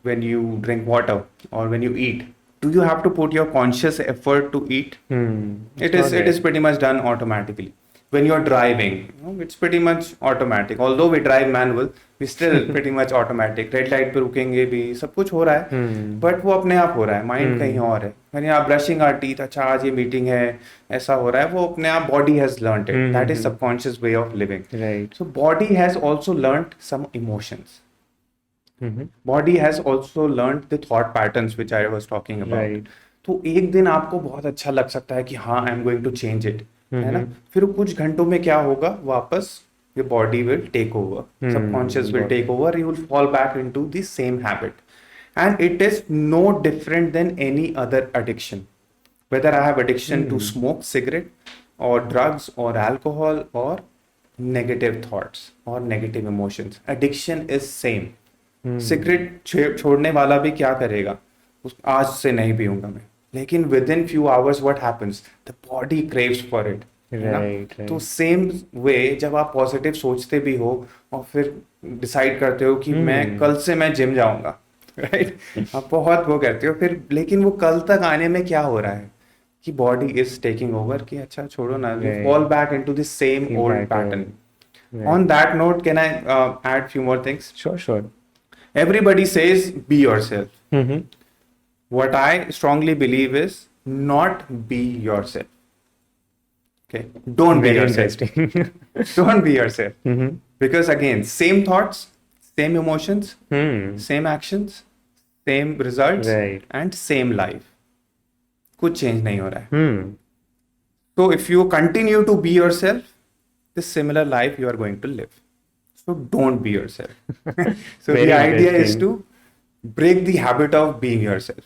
when you drink water or when you eat, do you have to put your conscious effort to eat? It is pretty much done automatically. When you're driving, you know, it's pretty much automatic. Although we drive manual, we still pretty much automatic. Red light पे रुकेंगे भी, सब कुछ हो रहा है, but वो अपने आप हो रहा है, माइंड कहीं और है. यानी आप ब्रशिंग आवर टीथ, अच्छा आज ये मीटिंग है, ऐसा हो रहा है, वो अपने आप body has learned it. That is subconscious way of living. Right. So body has also learned some emotions. Body has also learned the thought patterns which I was talking about. Right. तो एक दिन आपको बहुत अच्छा लग सकता है कि हाँ, I am going to change it, है ना? फिर कुछ घंटों में क्या होगा, वापस your body will take over. Subconscious will Got take it. over. You will fall back into the same habit. And it is no different than any other addiction. Whether I have addiction to smoke, cigarette, or drugs, or alcohol, or negative thoughts or negative emotions, addiction is same. Cigarette छोड़ने वाला भी क्या करेगा, आज से नहीं पीऊंगा मैं, लेकिन with in few hours what happens, the body craves for it, है ना. तो सेम वे जब आप पॉजिटिव सोचते भी हो और फिर डिसाइड करते हो कि मैं कल से मैं जिम जाऊंगा, राइट, आप बहुत वो करते हो फिर, लेकिन वो कल तक आने में क्या हो रहा है कि बॉडी इज टेकिंग ओवर कि अच्छा छोड़ो ना, we fall back into the same old pattern. On that note, can I add few more things? Sure. Everybody says be yourself. Mm-hmm. What I strongly believe is not be yourself. Okay, don't be Very yourself. interesting. Don't be yourself. Mm-hmm. Because again, same thoughts, same emotions, same actions, same results, Right. and same life. कुछ change नहीं हो रहा है. So if you continue to be yourself, this similar life you are going to live. So don't be yourself. So Very the idea is interesting. to break the habit of being yourself.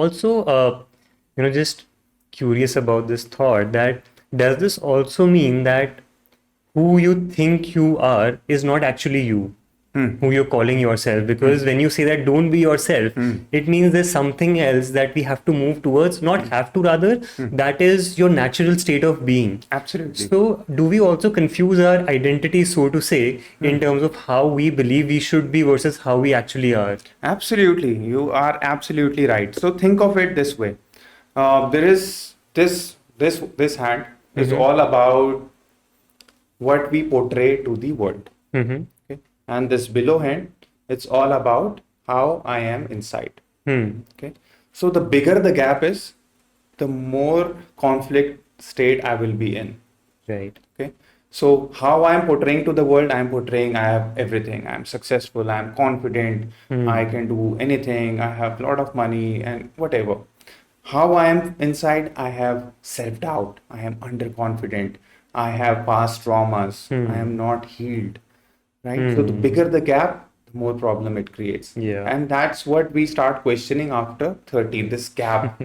Also, just curious about this thought that does this also mean that who you think you are is not actually you, who you're calling yourself? Because when you say that don't be yourself, it means there's something else that we have to move towards, not have to, rather, that is your natural state of being. Absolutely. So, do we also confuse our identity, so to say, in terms of how we believe we should be versus how we actually are? Absolutely. You are absolutely right. So think of it this way. There is this hand is all about what we portray to the world. Okay? And this below hand, it's all about how I am inside. Okay. So the bigger the gap is, the more conflict state I will be in. Right. Okay. So how I am portraying to the world, I am portraying I have everything. I am successful. I am confident. I can do anything. I have a lot of money and whatever. How I am inside, I have self-doubt. I am underconfident. I have past traumas. I am not healed. Right. So the bigger the gap, the more problem it creates. Yeah. And that's what we start questioning after 30, this gap.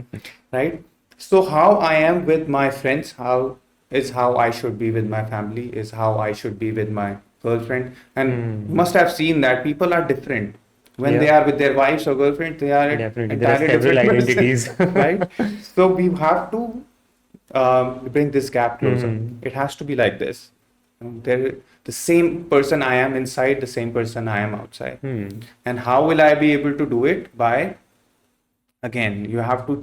Right. So how I am with my friends, how I should be with my family, is how I should be with my girlfriend. And you must have seen that people are different. When they are with their wives or girlfriend, they are Definitely. There are entirely several different identities. persons, right? So we have to bring this gap closer. It has to be like this. The same person I am inside, the same person I am outside. And how will I be able to do it? By, again, you have to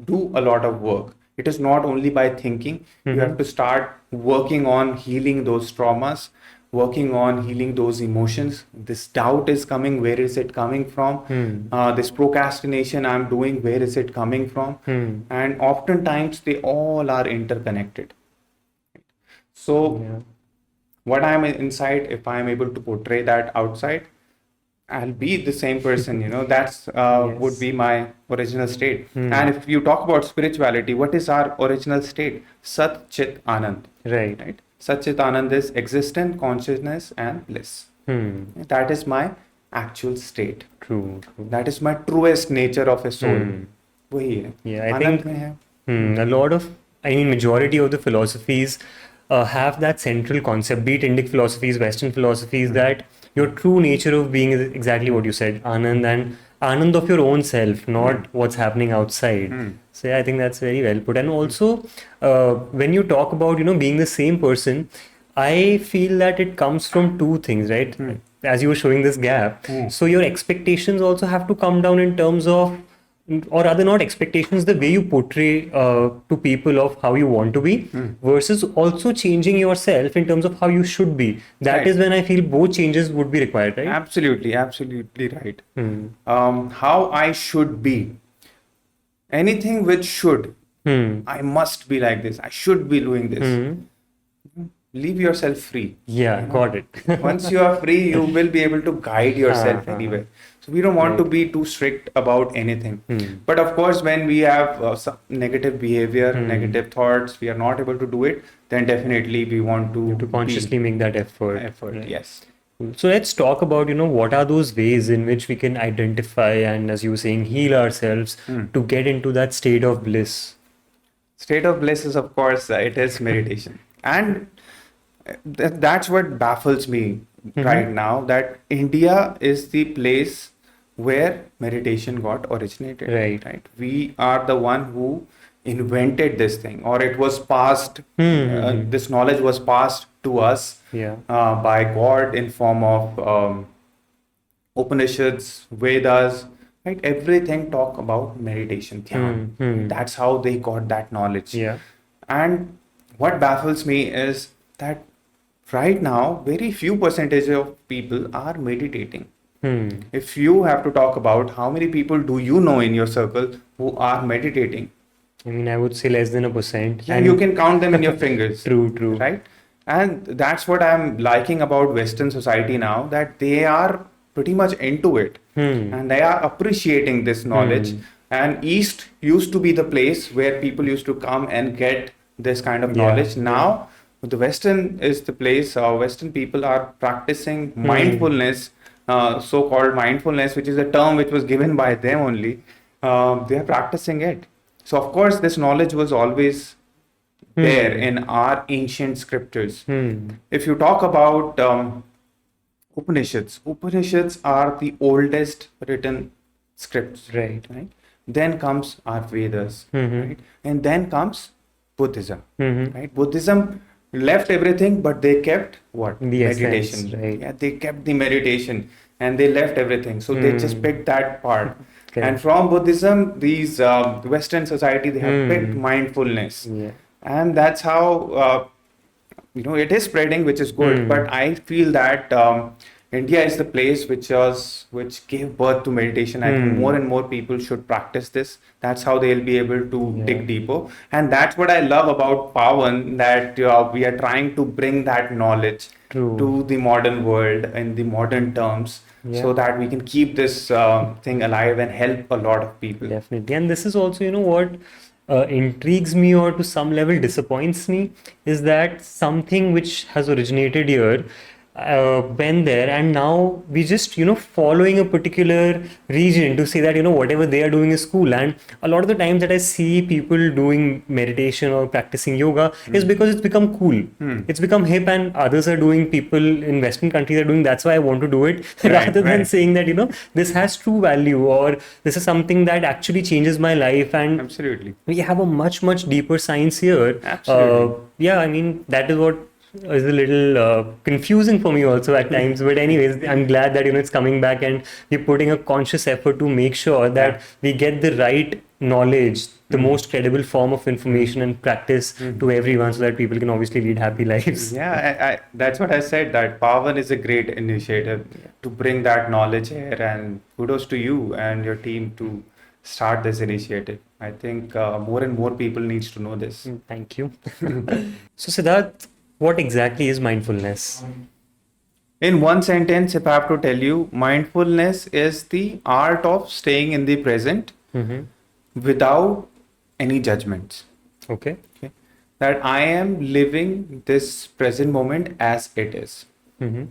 do a lot of work. It is not only by thinking. You have to start working on healing those traumas, working on healing those emotions. This doubt is coming, where is it coming from? This procrastination I'm doing, where is it coming from? And oftentimes they all are interconnected. So what I'm inside, if I'm able to portray that outside, I'll be the same person, that's would be my original state. And if you talk about spirituality, what is our original state? Sat Chit Anand. Right. Sat Chit Anand is existence, consciousness, and bliss. That is my actual state. True. That is my truest nature of a soul. वही है. Yeah, I Anand think में है. a lot of, majority of the philosophies have that central concept, be it Indic philosophies, Western philosophies, that your true nature of being is exactly what you said, Anand, and Anand of your own self, not what's happening outside. So yeah, I think that's very well put. And also, when you talk about, being the same person, I feel that it comes from two things, right? As you were showing this gap. So your expectations also have to come down in terms of, or rather not expectations, the way you portray to people of how you want to be, versus also changing yourself in terms of how you should be. That Right. is when I feel both changes would be required, right? Absolutely right. How I should be. Anything which should. I must be like this. I should be doing this. Leave yourself free. Yeah, got it. Once you are free, you will be able to guide yourself anywhere. So we don't want to Right. be too strict about anything. Hmm. But of course, when we have some negative behavior, Hmm. negative thoughts, we are not able to do it, then definitely we want to You have to be consciously make that effort. effort. Right. Yes. So let's talk about, what are those ways in which we can identify and, as you were saying, heal ourselves Hmm. to get into that state of bliss. State of bliss is, of course, it is meditation. And that's what baffles me right Mm-hmm. now, that India is the place where meditation got originated, Right. right? We are the one who invented this thing, or it was passed, Mm-hmm. this knowledge was passed to us Yeah. by God in form of Upanishads, Vedas, right? Everything talk about meditation, dhyan. Mm-hmm. That's how they got that knowledge. Yeah. And what baffles me is that right now, very few percentage of people are meditating. Hmm. If you have to talk about how many people do you know in your circle who are meditating, I mean, I would say less than 1%. yeah, you can count them in your And fingers, true, true. right? And that's what I'm liking about Western society now, that they are pretty much into it Hmm. and they are appreciating this knowledge. Hmm. And East used to be the place where people used to come and get this kind of Yeah. knowledge. Yeah. Now, the Western is the place, Western people are practicing Hmm. mindfulness, so called mindfulness, which is a term which was given by them only. They are practicing it. So, of course, this knowledge was always there Hmm. in our ancient scriptures. Hmm. If you talk about Upanishads are the oldest written scripts, Right. right? Then comes our Vedas, Mm-hmm. right? And then comes Buddhism, Mm-hmm. right? Buddhism left everything, but they kept what? The essence, Meditation. right. Yeah, they kept the meditation and they left everything. So they just Hmm. picked that part. And Correct. from Buddhism, these Western society, they have picked Hmm. mindfulness. Yeah. And that's how it is spreading, which is good. Hmm. But I feel that India is the place which gave birth to meditation. I think Hmm. more and more people should practice this. That's how they'll be able to Yeah. dig deeper. And that's what I love about Paavan, that we are trying to bring that knowledge True. to the modern world in the modern terms, Yeah. so that we can keep this thing alive and help a lot of people. Definitely. And this is also, what intrigues me or to some level disappoints me is that something which has originated here went there, and now we just, following a particular region to say that, whatever they are doing is cool. And a lot of the times that I see people doing meditation or practicing yoga is because it's become cool. It's become hip, and others are doing, people in Western countries are doing, that's why I want to do it. Rather than right. saying that, this has true value, or this is something that actually changes my life. And Absolutely. we have a much, much deeper science here. Absolutely. Yeah, I mean, that is what is a little confusing for me also at times. But anyways, I'm glad that, it's coming back, and we're putting a conscious effort to make sure that Yeah. we get the right knowledge, the most credible form of information and practice to everyone, so that people can obviously lead happy lives. Yeah, that's what I said, that Paavan is a great initiative to bring that knowledge here, and kudos to you and your team to start this initiative. I think more and more people needs to know this. Thank you. So, Siddharth, what exactly is mindfulness? In one sentence, if I have to tell you, mindfulness is the art of staying in the present Mm-hmm. without any judgments. Okay. Okay? That I am living this present moment as it is. Mm-hmm.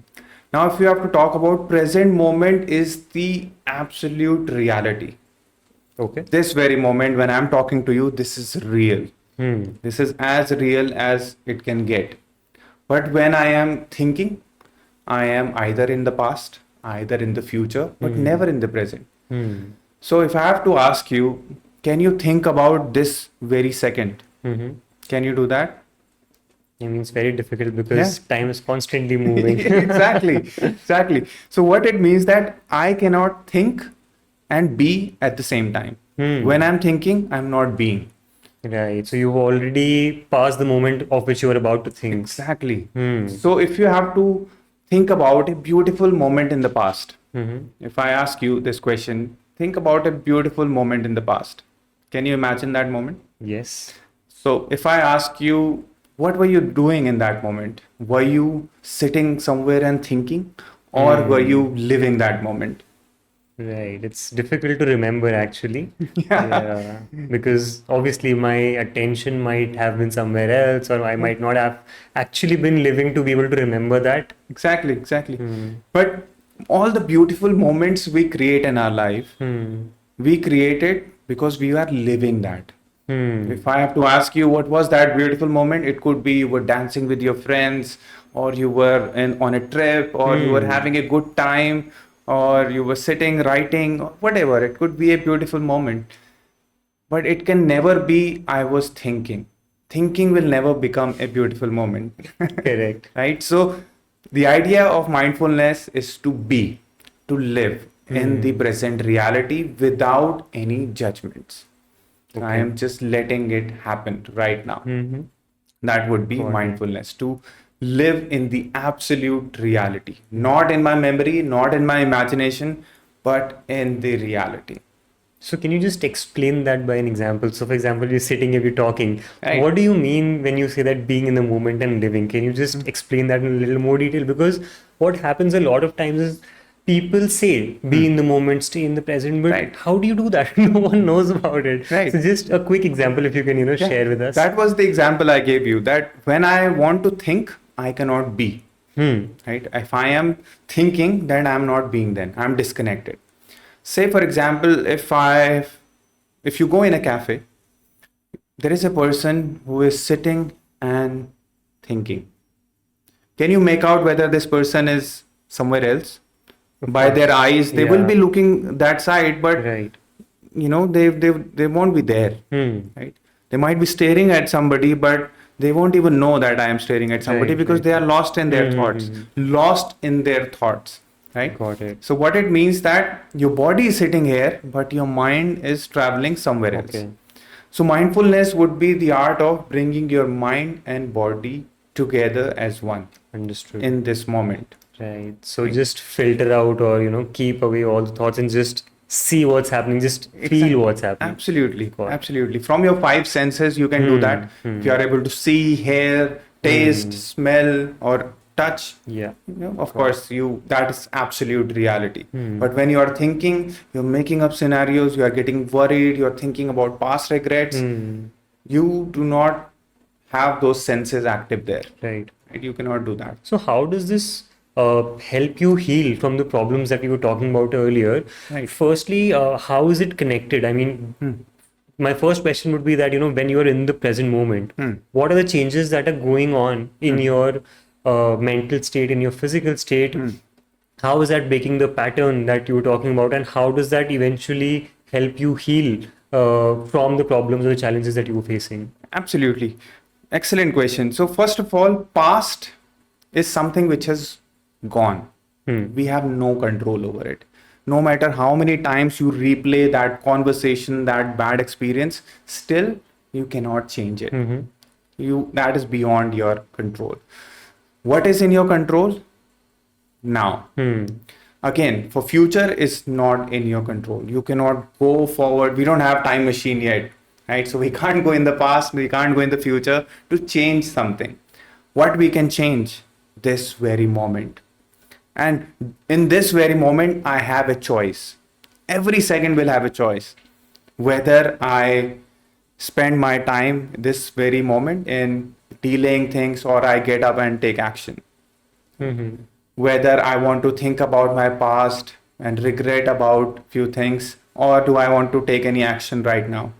Now, if you have to talk about present moment is the absolute reality. Okay. This very moment when I'm talking to you, this is real. Hmm. This is as real as it can get. But when I am thinking, I am either in the past, either in the future, but never in the present. Hmm. So if I have to ask you, can you think about this very second? Mm-hmm. Can you do that? I mean, it's very difficult because Yeah. time is constantly moving. Exactly. So what it means that I cannot think and be at the same time. Hmm. When I'm thinking, I'm not being. Right. So you've already passed the moment of which you were about to think. Exactly. Hmm. So if you have to think about a beautiful moment in the past, Mm-hmm. if I ask you this question, think about a beautiful moment in the past. Can you imagine that moment? Yes. So if I ask you, what were you doing in that moment? Were you sitting somewhere and thinking, or were you living that moment? Right. It's difficult to remember actually. Yeah, Yeah. Because obviously my attention might have been somewhere else, or I might not have actually been living to be able to remember that. exactly, exactly. Hmm. But all the beautiful moments we create in our life, Hmm. we create it because we are living that. Hmm. If I have to ask you what was that beautiful moment, it could be you were dancing with your friends, or you were on a trip, or you were Hmm. having a good time, or you were sitting writing, or whatever. It could be a beautiful moment, but it can never be I was thinking. Thinking will never become a beautiful moment. Correct. Right? So the idea of mindfulness is to be, to live in the Hmm. present reality without any judgments. So I Okay. am just letting it happen right now. Hmm. That would be Got it. mindfulness, to live in the absolute reality, not in my memory, not in my imagination, but in the reality. So can you just explain that by an example? So for example, you're sitting here, we're talking. So Right? what do you mean when you say that being in the moment and living? Can you just explain that in a little more detail? Because what happens a lot of times is people say be Hmm. in the moment, stay in the present, but Right. how do you do that? No one knows about it. So Right. just a quick example if you can, Yeah. share with us. That was the example I gave you, that when I want to think, I cannot be. Hmm. Right? If I am thinking, then I'm not being, then I'm disconnected. Say for example, if you go in a cafe, there is a person who is sitting and thinking. Can you make out whether this person is somewhere else? Of By their course. eyes, they will Yeah. be looking that side, but Right. they won't be there. Hmm. Right? They might be staring at somebody, but they won't even know that I am staring at somebody, Right. because Right. they are lost in their thoughts. Hmm. Lost in their thoughts. Right? Got it. So what it means, that your body is sitting here, but your mind is traveling somewhere else. Okay. So mindfulness would be the art of bringing your mind and body together as one Understood. in this moment. Right. So Right? just filter out or, keep away all the thoughts and just see what's happening. Just feel Exactly. what's happening. Absolutely. Got it. Absolutely. From your five senses, you can do Hmm. that. If you Hmm. are able to see, hear, taste, Hmm. smell, or touch, Yeah. of Got it. course, that is absolute reality. Hmm. But when you are thinking, you're making up scenarios, you are getting worried, you're thinking about past regrets, Hmm. you do not have those senses active there. Right. Right? You cannot do that. So how does this help you heal from the problems that we were talking about earlier? Right. Firstly, how is it connected? I mean, Hmm. my first question would be that, when you're in the present moment, Hmm. what are the changes that are going on in Hmm. your mental state, in your physical state? Hmm. How is that breaking the pattern that you were talking about, and how does that eventually help you heal from the problems or the challenges that you were facing? Absolutely. Excellent question. So, first of all, past is something which has gone. Hmm. We have no control over it. No matter how many times you replay that conversation, that bad experience, still you cannot change it. Mm-hmm. That is beyond your control. What is in your control? Now. Hmm. Again, for future is not in your control. You cannot go forward. We don't have time machine yet, right? So we can't go in the past, we can't go in the future to change something. What we can change? This very moment. And in this very moment, I have a choice. Every second will have a choice. Whether I spend my time this very moment in delaying things, or I get up and take action. Mm-hmm. Whether I want to think about my past and regret about few things, or do I want to take any action right now?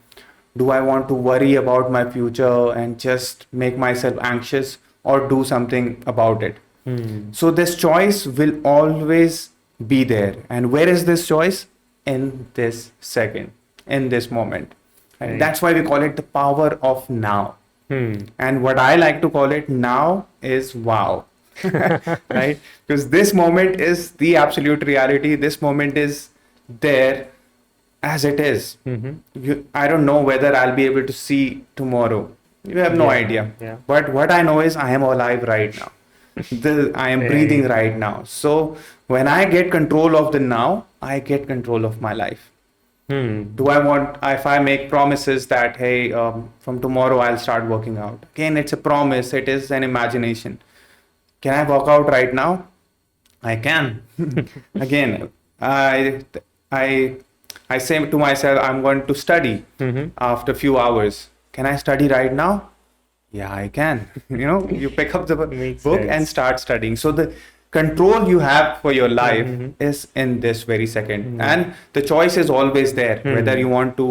Do I want to worry about my future and just make myself anxious, or do something about it? Hmm. So this choice will always be there. And where is this choice? In this second, in this moment. And Right. that's why we call it the power of now. Hmm. And what I like to call it now is wow. Right? Because this moment is the absolute reality. This moment is there as it is. Mm-hmm. I don't know whether I'll be able to see tomorrow. You have no Yeah. idea. Yeah. But what I know is I am alive right now. I am breathing Right. right now. So when I get control of the now, I get control of my life. Hmm. Do I want, if I make promises that, hey, from tomorrow I'll start working out? Again, it's a promise, it is an imagination. Can I work out right now? I can. Again, I I say to myself, I'm going to study Mm-hmm. after a few hours. Can I study right now? Yeah, I can. You pick up the Makes book and sense. start studying. So the control you have for your life Mm-hmm. is in this very second. Yeah. And the choice is always there, whether you Hmm. want to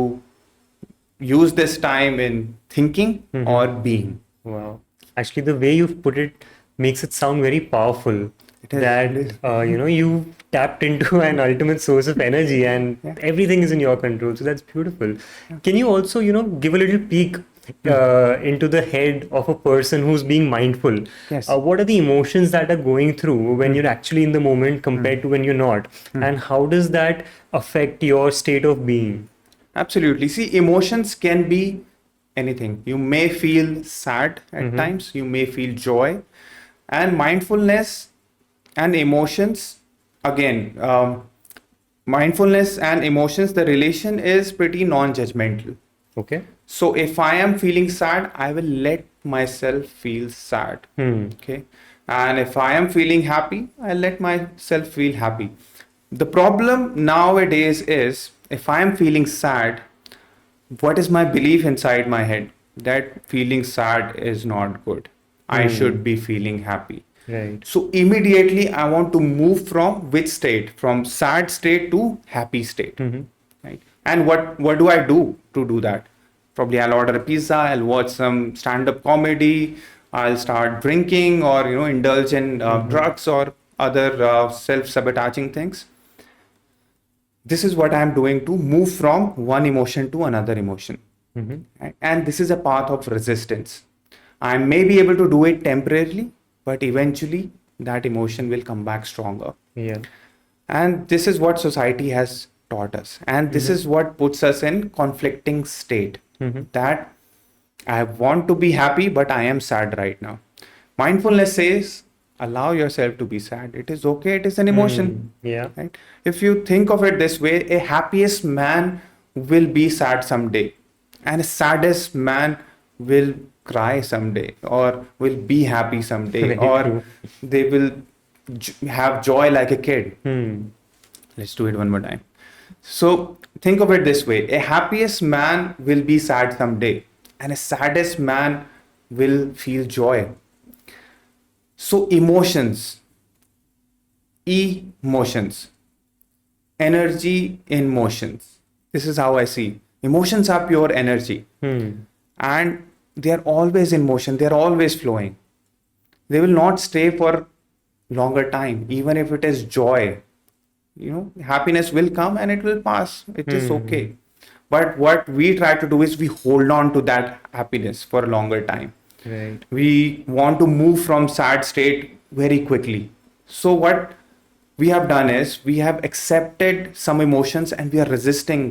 use this time in thinking Mm-hmm. or being. Wow. Actually, the way you've put it makes it sound very powerful. It is, it That is. you tapped into an ultimate source of energy, and Yeah. everything is in your control. So that's beautiful. Can you also, give a little peek into the head of a person who's being mindful? Yes. What are the emotions that are going through when you're actually in the moment compared to when you're not? And how does that affect your state of being? Absolutely. See, emotions can be anything. You may feel sad at Mm-hmm. times, you may feel joy, and mindfulness and emotions. Again, mindfulness and emotions, the relation is pretty non judgmental. Okay. So, if I am feeling sad, I will let myself feel sad. Hmm. Okay. And if I am feeling happy, I let myself feel happy. The problem nowadays is if I am feeling sad, what is my belief inside my head? That feeling sad is not good. I should Hmm. be feeling happy. Right. So immediately I want to move from which state? From sad state to happy state. Mm-hmm. Right? And what do I do to do that? Probably I'll order a pizza, I'll watch some stand-up comedy, I'll start drinking or indulge in Mm-hmm. drugs or other self-sabotaging things. This is what I'm doing to move from one emotion to another emotion. Mm-hmm. Right? And this is a path of resistance. I may be able to do it temporarily, but eventually that emotion will come back stronger. Yeah. And this is what society has taught us. And this Mm-hmm. is what puts us in conflicting state, Mm-hmm. that I want to be happy, but I am sad right now. Mindfulness says, allow yourself to be sad. It is okay. It is an emotion. Yeah. Right? If you think of it this way, a happiest man will be sad someday, and a saddest man will cry someday, or will be happy someday, Very or true. they will have joy like a kid. Hmm. Let's do it one more time. So think of it this way: a happiest man will be sad someday, and a saddest man will feel joy. So emotions, energy in motions. This is how I see. Emotions are pure energy, Hmm. and they are always in motion. They are always flowing. They will not stay for longer time, even if it is joy. Happiness will come and it will pass. It is Hmm. okay. But what we try to do is we hold on to that happiness for a longer time. Right. We want to move from sad state very quickly. So what we have done is we have accepted some emotions and we are resisting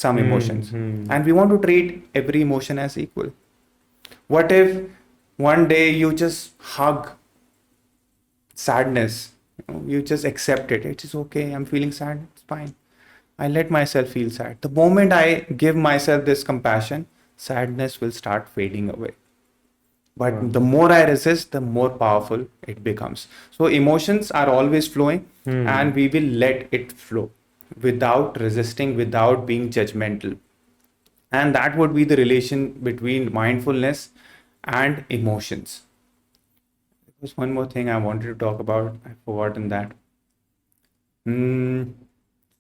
some Hmm. emotions, Hmm. and we want to treat every emotion as equal. What if one day you just hug sadness? You just accept it. It is okay. I'm feeling sad. It's fine. I let myself feel sad. The moment I give myself this compassion, sadness will start fading away. Wow. But the more I resist, the more powerful it becomes. So emotions are always flowing, Hmm. and we will let it flow without resisting, without being judgmental. And that would be the relation between mindfulness and emotions. There's one more thing I wanted to talk about. I've forgotten that. Mm,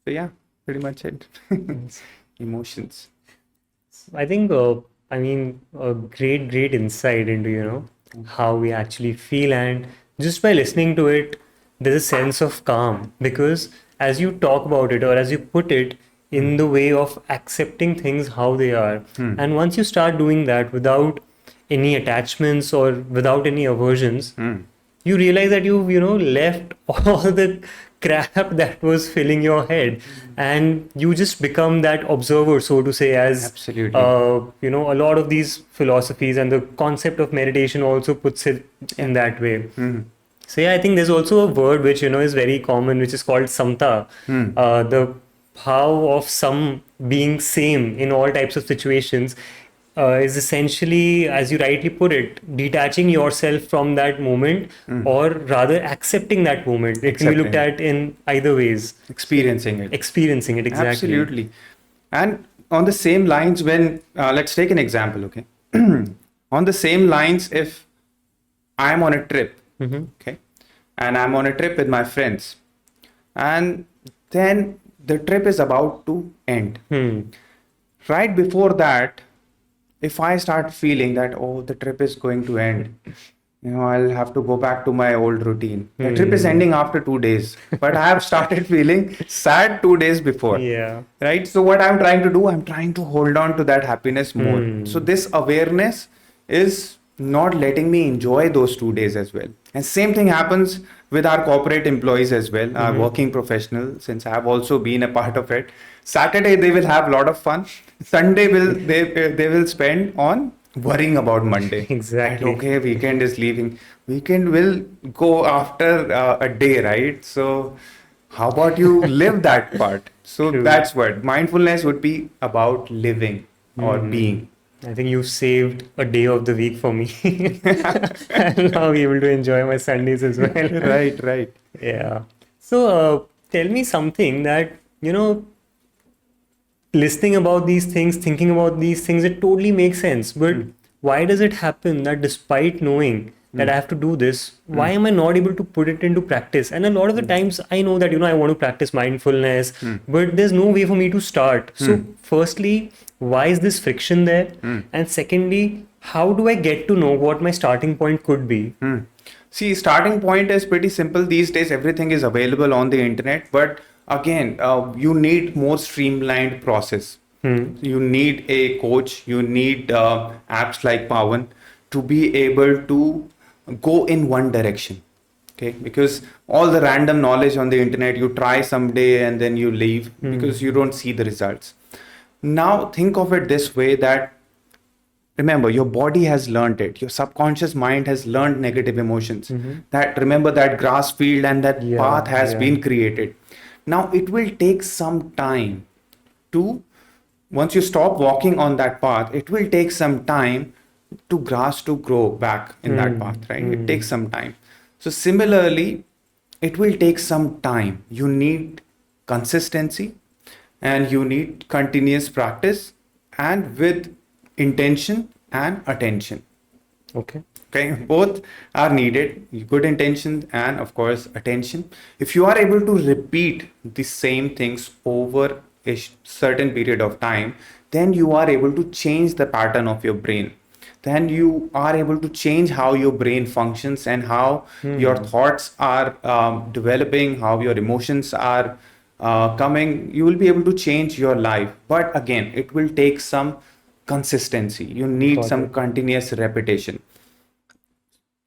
so yeah, pretty much it. Yes. Emotions. I think, a great insight into, how we actually feel. And just by listening to it, there's a sense of calm because as you talk about it or as you put it in the way of accepting things how they are, Hmm. and once you start doing that without any attachments or without any aversions, Hmm. you realize that you've left all the crap that was filling your head, and you just become that observer, so to say, as Absolutely. a lot of these philosophies and the concept of meditation also puts it Yeah. in that way. Hmm. So yeah, I think there's also a word which is very common, which is called samta, Hmm. the how of some being same in all types of situations. is essentially, as you rightly put it, detaching yourself from that moment, or rather accepting that moment. It can be looked Accepting it, at in either ways. experiencing it. Experiencing it, exactly. Absolutely. And on the same lines, when let's take an example, okay? On the same lines, if I'm on a trip, okay, and I'm on a trip with my friends, and then the trip is about to end. Right before that, if I start feeling that, oh, the trip is going to end, I'll have to go back to my old routine. The trip is ending after 2 days, but I have started feeling sad 2 days before. Yeah. Right. So, what I'm trying to do, I'm trying to hold on to that happiness more. So, this awareness is not letting me enjoy those 2 days as well. And same thing happens with our corporate employees as well, our working professionals, since I have also been a part of it. Saturday they will have a lot of fun. Sunday will they will spend on worrying about Monday. Exactly. Right, okay, weekend is leaving. Weekend will go after a day, right? So how about you live that part? So True. that's what mindfulness would be about, living or being. I think you've saved a day of the week for me. I'll now be able to enjoy my Sundays as well. Right, right. Yeah. So, tell me something that, listening about these things, thinking about these things, it totally makes sense. But why does it happen that despite knowing that I have to do this, why am I not able to put it into practice? And a lot of the times I know that, I want to practice mindfulness, but there's no way for me to start. So, firstly, why is this friction there? And secondly, how do I get to know what my starting point could be? See, starting point is pretty simple. These days, everything is available on the internet, but again, you need more streamlined process. You need a coach. You need apps like Paavan to be able to go in one direction. Okay, because all the random knowledge on the internet, you try someday and then you leave because you don't see the results. Now, think of it this way that remember your body has learned it, your subconscious mind has learned negative emotions, that remember that grass field and that path has been created. Now it will take some time to, once you stop walking on that path, it will take some time to grass to grow back in that path, right? It takes some time. So similarly, it will take some time. You need consistency and you need continuous practice, and with intention and attention. Okay. Okay, both are needed, good intention and of course attention. If you are able to repeat the same things over a certain period of time, then you are able to change the pattern of your brain. Then you are able to change how your brain functions and how your thoughts are developing, how your emotions are coming. You will be able to change your life, but again it will take some consistency. You need Got some it. continuous repetition.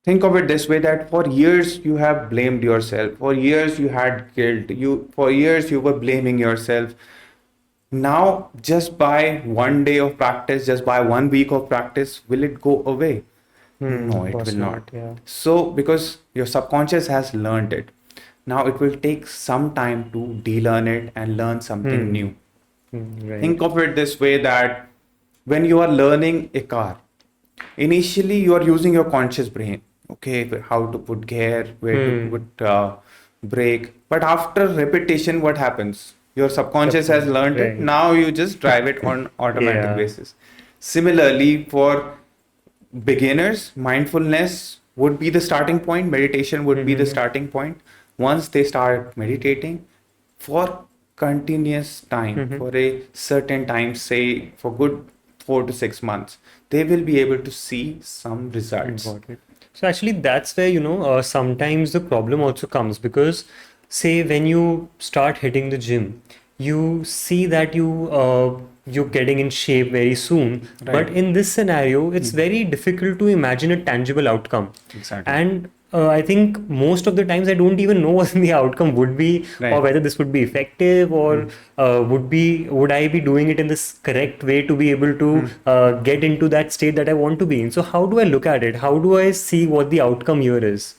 Think of it this way, that for years you have blamed yourself, for years you had guilt, for years you were blaming yourself. Now just by one day of practice, just by 1 week of practice, will it go away? No, Of it course will not. not. Yeah. So because your subconscious has learned it, now it will take some time to de-learn it and learn something new. Right. Think of it this way, that when you are learning a car, initially you are using your conscious brain. Okay, how to put gear, where to put brake. But after repetition, what happens? Your subconscious has learned it. Right. Now you just drive it on automatic Yeah. basis. Similarly, for beginners, mindfulness would be the starting point, meditation would be the starting point. Once they start meditating for continuous time, for a certain time, say for good 4 to 6 months, they will be able to see some results. Got it. So actually, that's where, sometimes the problem also comes because, say, when you start hitting the gym, you see that you're getting in shape very soon. But Right. in this scenario, it's very difficult to imagine a tangible outcome. Exactly. And I think most of the times I don't even know what the outcome would be, Right. or whether this would be effective, or would I be doing it in this correct way to be able to get into that state that I want to be in. So how do I look at it? How do I see what the outcome here is?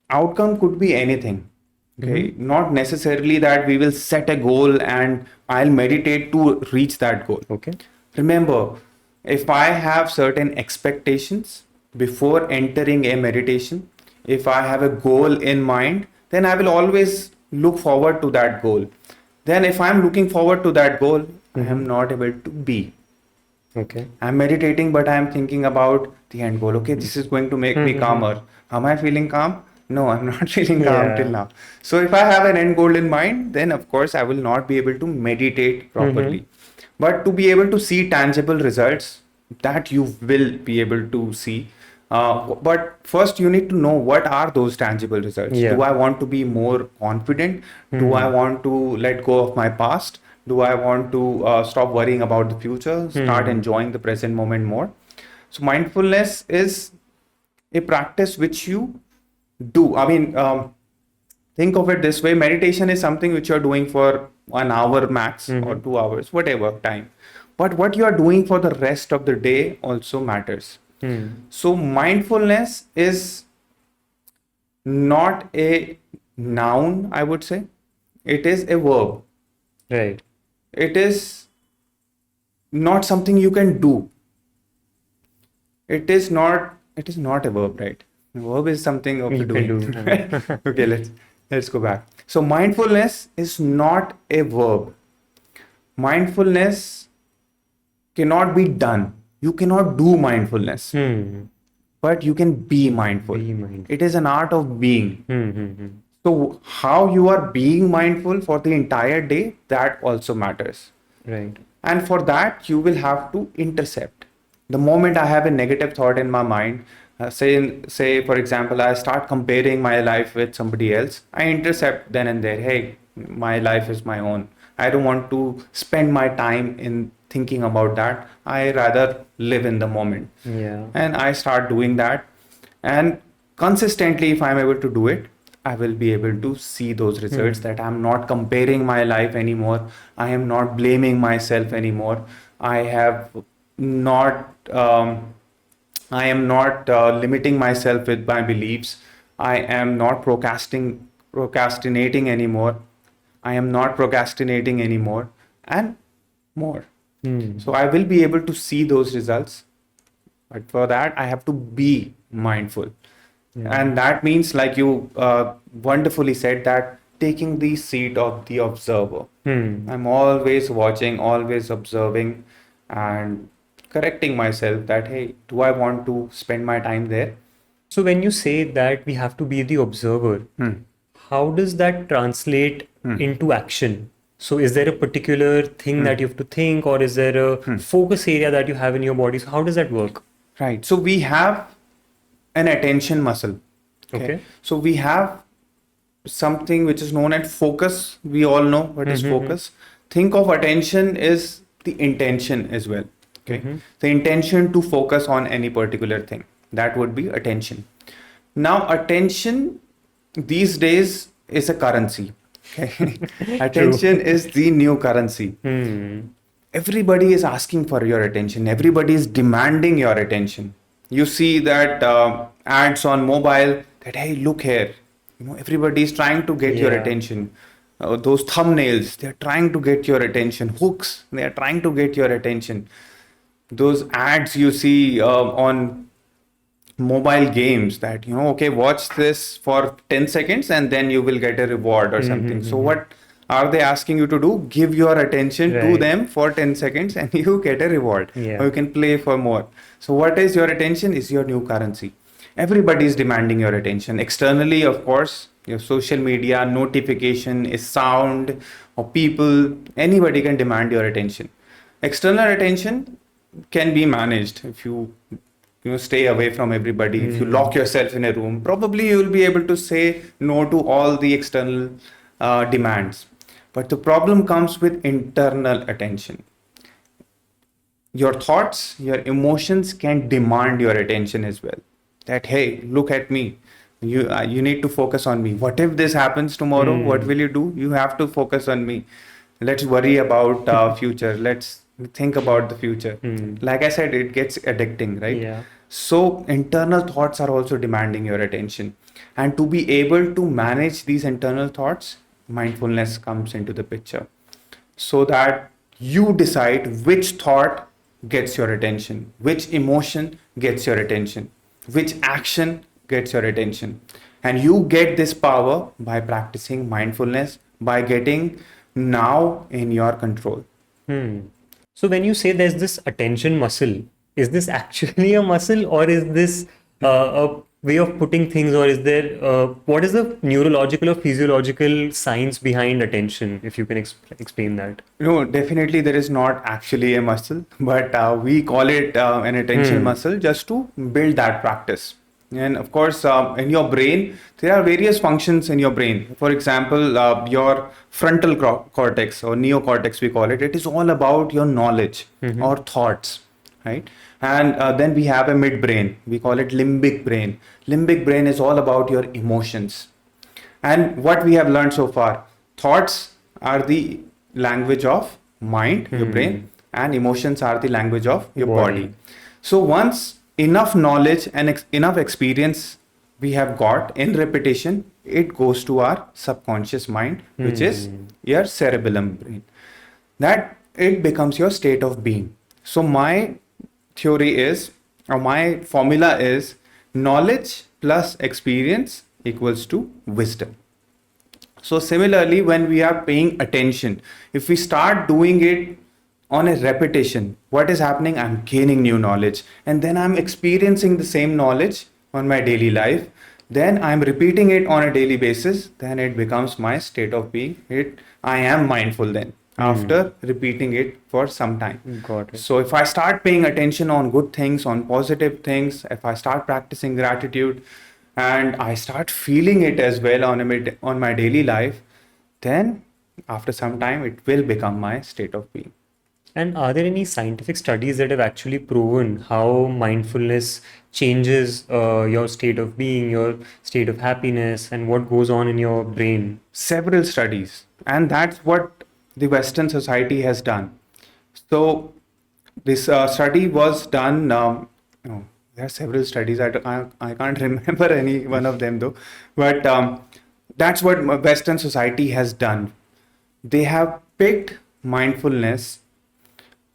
Outcome could be anything. Okay, not necessarily that we will set a goal and I'll meditate to reach that goal. Okay. Remember, If I have certain expectations before entering a meditation, if I have a goal in mind, then I will always look forward to that goal. Then, if I'm looking forward to that goal, I am Mm-hmm. not able to be. Okay. I'm meditating, but I'm thinking about the end goal. Okay, this is going to make me Mm-hmm. calmer. Am I feeling calm? No, I'm not feeling calm till Yeah. now. So, if I have an end goal in mind, then of course I will not be able to meditate Mm-hmm. properly. But to be able to see tangible results, that you will be able to see. But first, you need to know what are those tangible results. Do Yeah. I want to be more confident? Do I Mm-hmm. want to let go of my past? Do I want to stop worrying about the future, start Hmm. enjoying the present moment more? So, mindfulness is a practice which you do. Think of it this way: meditation is something which you're doing for 1 hour max or Mm-hmm. 2 hours, whatever time. But what you are doing for the rest of the day also matters. Hmm. So, mindfulness is not a noun, I would say, it is a verb. Right. It is not something you can do. It is not a verb, right? A verb is something of the You can doing. do. Okay, let's go back. So mindfulness is not a verb. Mindfulness cannot be done. You cannot do mindfulness, Hmm. but you can be mindful. Be mindful. It is an art of being. Hmm. So how you are being mindful for the entire day, that also matters. Right. And for that, you will have to intercept. The moment I have a negative thought in my mind, say for example, I start comparing my life with somebody else, I intercept then and there. Hey, my life is my own. I don't want to spend my time in thinking about that. I rather live in the moment. Yeah. And I start doing that, and consistently, if I'm able to do it, I will be able to see those results, Hmm. that I'm not comparing my life anymore. I am not blaming myself anymore. I have not I am not limiting myself with my beliefs. I am not procrastinating anymore. I am not procrastinating anymore, and more. Hmm. So I will be able to see those results, but for that, I have to be mindful. Yeah. And that means, like you wonderfully said, that taking the seat of the observer. Hmm. I'm always watching, always observing, and correcting myself that, hey, do I want to spend my time there? So when you say that we have to be the observer, Hmm. how does that translate Hmm. into action? So is there a particular thing Hmm. that you have to think, or is there a Hmm. focus area that you have in your body? So how does that work? Right. So we have an attention muscle. Okay. Okay. So we have something which is known as focus. We all know what is Mm-hmm. focus. Think of attention is the intention as well. Okay. Mm-hmm. The intention to focus on any particular thing. That would be attention. Now, attention these days is a currency. Okay. True. Attention is the new currency. Hmm. Everybody is asking for your attention. Everybody is demanding your attention. You see that ads on mobile, that hey, look here, everybody is trying to get your Yeah. attention. Those thumbnails, they're trying to get your attention. Hooks, they are trying to get your attention. Those ads you see on mobile games, that okay, watch this for 10 seconds and then you will get a reward or something. So Mm-hmm. what are they asking you to do? Give your attention to Right. them for 10 seconds and you get a reward, or Yeah. you can play for more. So what is your attention is your new currency. Everybody is demanding your attention externally, of course. Your social media notification is sound, or people, anybody can demand your attention. External attention can be managed if you stay away from everybody. If you lock Hmm. yourself in a room, probably you will be able to say no to all the external demands. But the problem comes with internal attention. Your thoughts, your emotions can demand your attention as well. That hey, look at me. You need to focus on me. What if this happens tomorrow? What Hmm. will you do? You have to focus on me. Let's worry about future. Let's think about the future. Hmm. Like I said, it gets addicting, right? Yeah. So internal thoughts are also demanding your attention, and to be able to manage these internal thoughts, mindfulness comes into the picture, so that you decide which thought gets your attention, which emotion gets your attention, which action gets your attention. And you get this power by practicing mindfulness, by getting now in your control. Hmm. So when you say there's this attention muscle, is this actually a muscle, or is this a way of putting things, or is there what is the neurological or physiological science behind attention? If you can explain that. No, definitely there is not actually a muscle, but we call it an attention Hmm. muscle just to build that practice. And of course, in your brain, there are various functions in your brain. For example, your frontal cortex or neocortex, we call it, it is all about your knowledge Mm-hmm. or thoughts, right? And then we have a midbrain, we call it limbic brain. Limbic brain is all about your emotions. And what we have learned so far, thoughts are the language of mind, your Hmm. brain, and emotions are the language of your body. Body. So once enough knowledge and enough experience we have got in repetition, it goes to our subconscious mind, which is Hmm. your cerebellum brain. That it becomes your state of being. So my theory is, or my formula is, knowledge plus experience equals to wisdom. So similarly, when we are paying attention, if we start doing it on a repetition, what is happening? I'm gaining new knowledge, and then I'm experiencing the same knowledge on my daily life. Then I'm repeating it on a daily basis. Then it becomes my state of being. I am mindful then Hmm. after repeating it for some time. Got it. So if I start paying attention on good things, on positive things, if I start practicing gratitude, and I start feeling it as well on my daily life, then after some time it will become my state of being. And are there any scientific studies that have actually proven how mindfulness changes your state of being, your state of happiness, and what goes on in your brain? Several studies, and that's what the Western society has done. So this study was done. No, there are several studies. I can't remember any one of them though, but that's what Western society has done. They have picked mindfulness,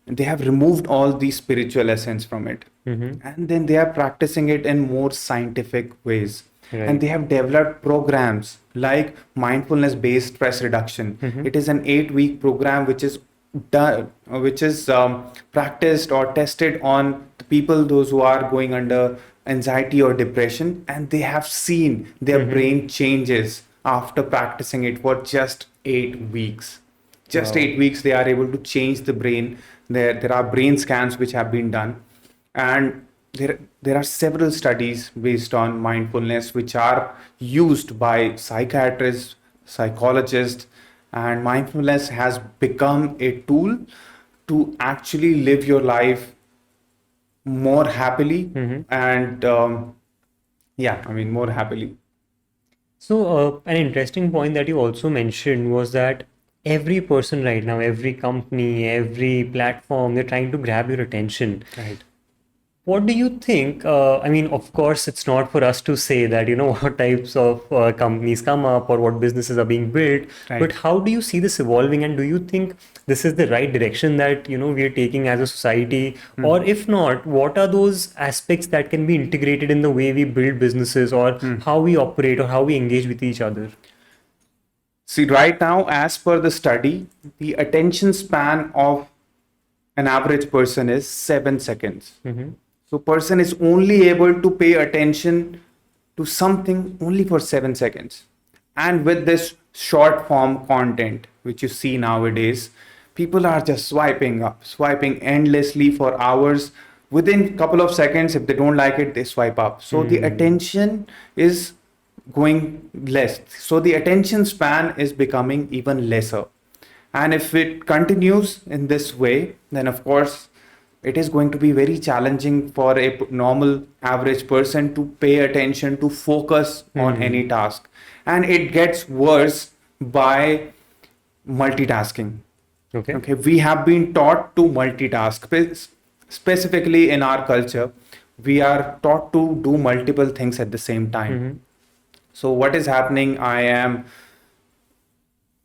they have removed all the spiritual essence from it, Mm-hmm. and then they are practicing it in more scientific ways, and Right. they have developed programs like mindfulness based stress reduction. Mm-hmm. It is an 8-week program which is done, which is practiced or tested on the people those who are going under anxiety or depression, and they have seen their Mm-hmm. brain changes after practicing it for just 8 weeks. Just Wow. 8 weeks they are able to change the brain. There are brain scans which have been done, and there are several studies based on mindfulness which are used by psychiatrists, psychologists, and mindfulness has become a tool to actually live your life more happily, Mm-hmm. and yeah, I mean more happily. So, an interesting point that you also mentioned was that every person right now, every company, every platform, they're trying to grab your attention. Right. What do you think? I mean, of course, it's not for us to say that, what types of companies come up or what businesses are being built, but Right. how do you see this evolving? And do you think this is the right direction that, we are taking as a society? Or Hmm. if not, what are those aspects that can be integrated in the way we build businesses or Hmm. how we operate or how we engage with each other? See, right now, as per the study, the attention span of an average person is 7 seconds. Mm-hmm. So person is only able to pay attention to something only for 7 seconds. And with this short form content, which you see nowadays, people are just swiping up, swiping endlessly for hours. Within a couple of seconds, if they don't like it, they swipe up. So the Hmm. attention is going less. So the attention span is becoming even lesser. And if it continues in this way, then of course it is going to be very challenging for a normal average person to pay attention, to focus on any Hmm. task. And it gets worse by multitasking. Okay. Okay, we have been taught to multitask. Specifically in our culture, we are taught to do multiple things at the same time. Mm-hmm. So what is happening? I am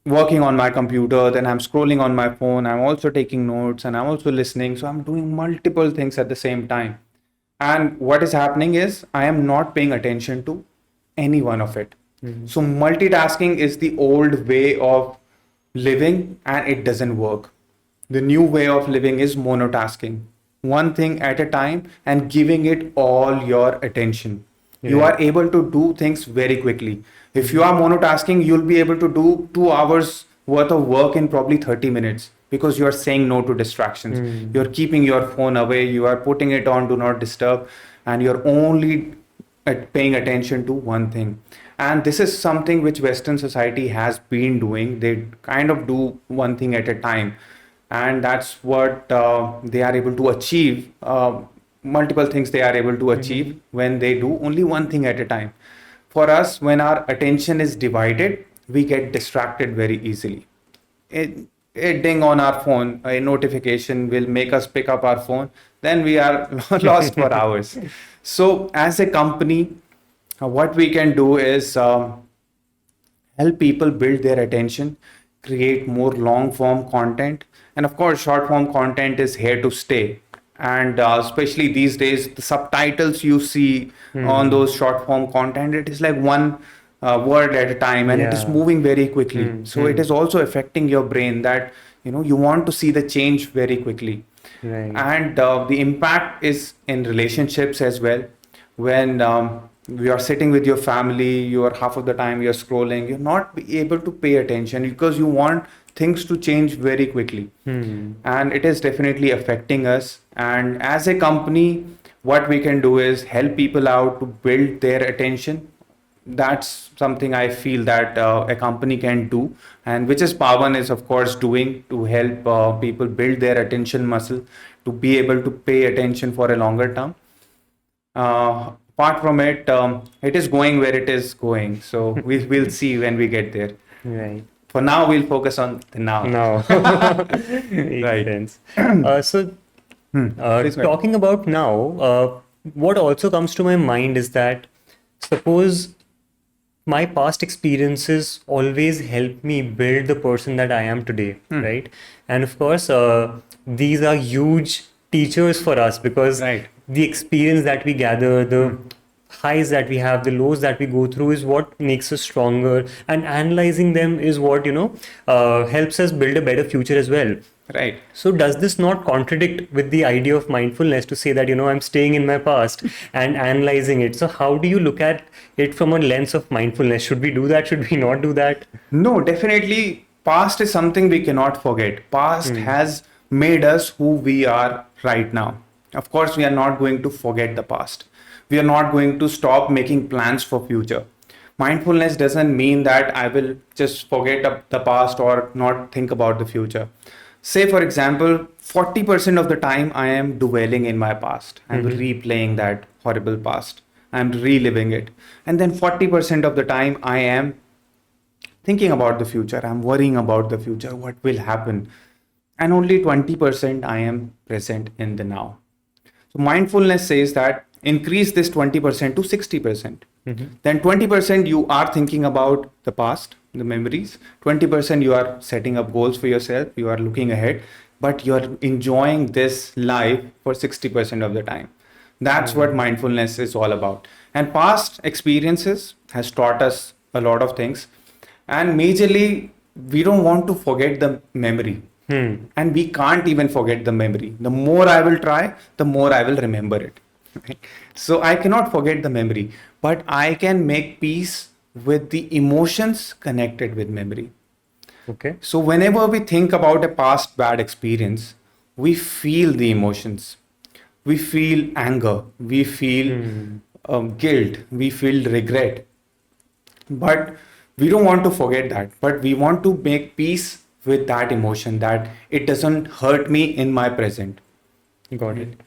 working on my computer, then I'm scrolling on my phone, I'm also taking notes, and I'm also listening. So I'm doing multiple things at the same time. And what is happening is I am not paying attention to any one of it. Mhm. So multitasking is the old way of living and it doesn't work. The new way of living is monotasking, one thing at a time and giving it all your attention. You Right. are able to do things very quickly. If you Mhm. are monotasking, you'll be able to do 2 hours worth of work in probably 30 minutes because you are saying no to distractions. You're Mhm. keeping your phone away, you are putting it on do not disturb, and you're only paying attention to one thing. And this is something which Western society has been doing. They kind of do one thing at a time, and that's what they are able to achieve. Multiple things they are able to achieve Mhm. when they do only one thing at a time. For us, when our attention is divided, we get distracted very easily. A ding on our phone, a notification will make us pick up our phone, then we are lost for hours. So as a company, what we can do is help people build their attention, create more long form content. And of course, short form content is here to stay. And especially these days, the subtitles you see on Mhm. those short form content, it is like one word at a time and it is Yeah. moving very quickly. So it Mhm. is also affecting your brain that, you want to see the change very quickly. Right. And the impact is in relationships as well. When you are sitting with your family, you are half of the time you're scrolling, you're not able to pay attention because you want things to change very quickly, Hmm. and it is definitely affecting us. And as a company, what we can do is help people out to build their attention. That's something I feel that a company can do, and which is Pavan is of course doing to help people build their attention muscle to be able to pay attention for a longer term. Apart from it, it is going where it is going, so we will see when we get there. Right. For now, we'll focus on the now. Now. Makes Right. sense. So, Please go ahead. talking about now, what also comes to my mind is that suppose my past experiences always help me build the person that I am today, right? And of course, these are huge teachers for us because Right. the experience that we gather, the highs that we have, the lows that we go through is what makes us stronger, and analyzing them is what helps us build a better future as well. Right. So does this not contradict with the idea of mindfulness to say that, I'm staying in my past and analyzing it? So how do you look at it from a lens of mindfulness? Should we do that? Should we not do that? No, definitely. Past is something we cannot forget. Past Hmm. has made us who we are right now. Of course, we are not going to forget the past. We are not going to stop making plans for future. Mindfulness doesn't mean that I will just forget the past or not think about the future. Say, for example, 40% of the time I am dwelling in my past. I'm Mm-hmm. replaying that horrible past. I'm reliving it. And then 40% of the time I am thinking about the future. I'm worrying about the future, what will happen. And only 20% I am present in the now. So mindfulness says that increase this 20% to 60%. Mm-hmm. Then 20% you are thinking about the past, the memories. 20% you are setting up goals for yourself, you are looking ahead, but you're enjoying this life for 60% of the time. That's what Right. mindfulness is all about. And past experiences has taught us a lot of things. And majorly, we don't want to forget the memory. Hmm. And we can't even forget the memory. The more I will try, the more I will remember it. Right? So I cannot forget the memory, but I can make peace with the emotions connected with memory. Okay. So whenever we think about a past bad experience, we feel the emotions. We feel anger, we feel Hmm. guilt, we feel regret. But we don't want to forget that, but we want to make peace with that emotion that it doesn't hurt me in my present. Got Right? it.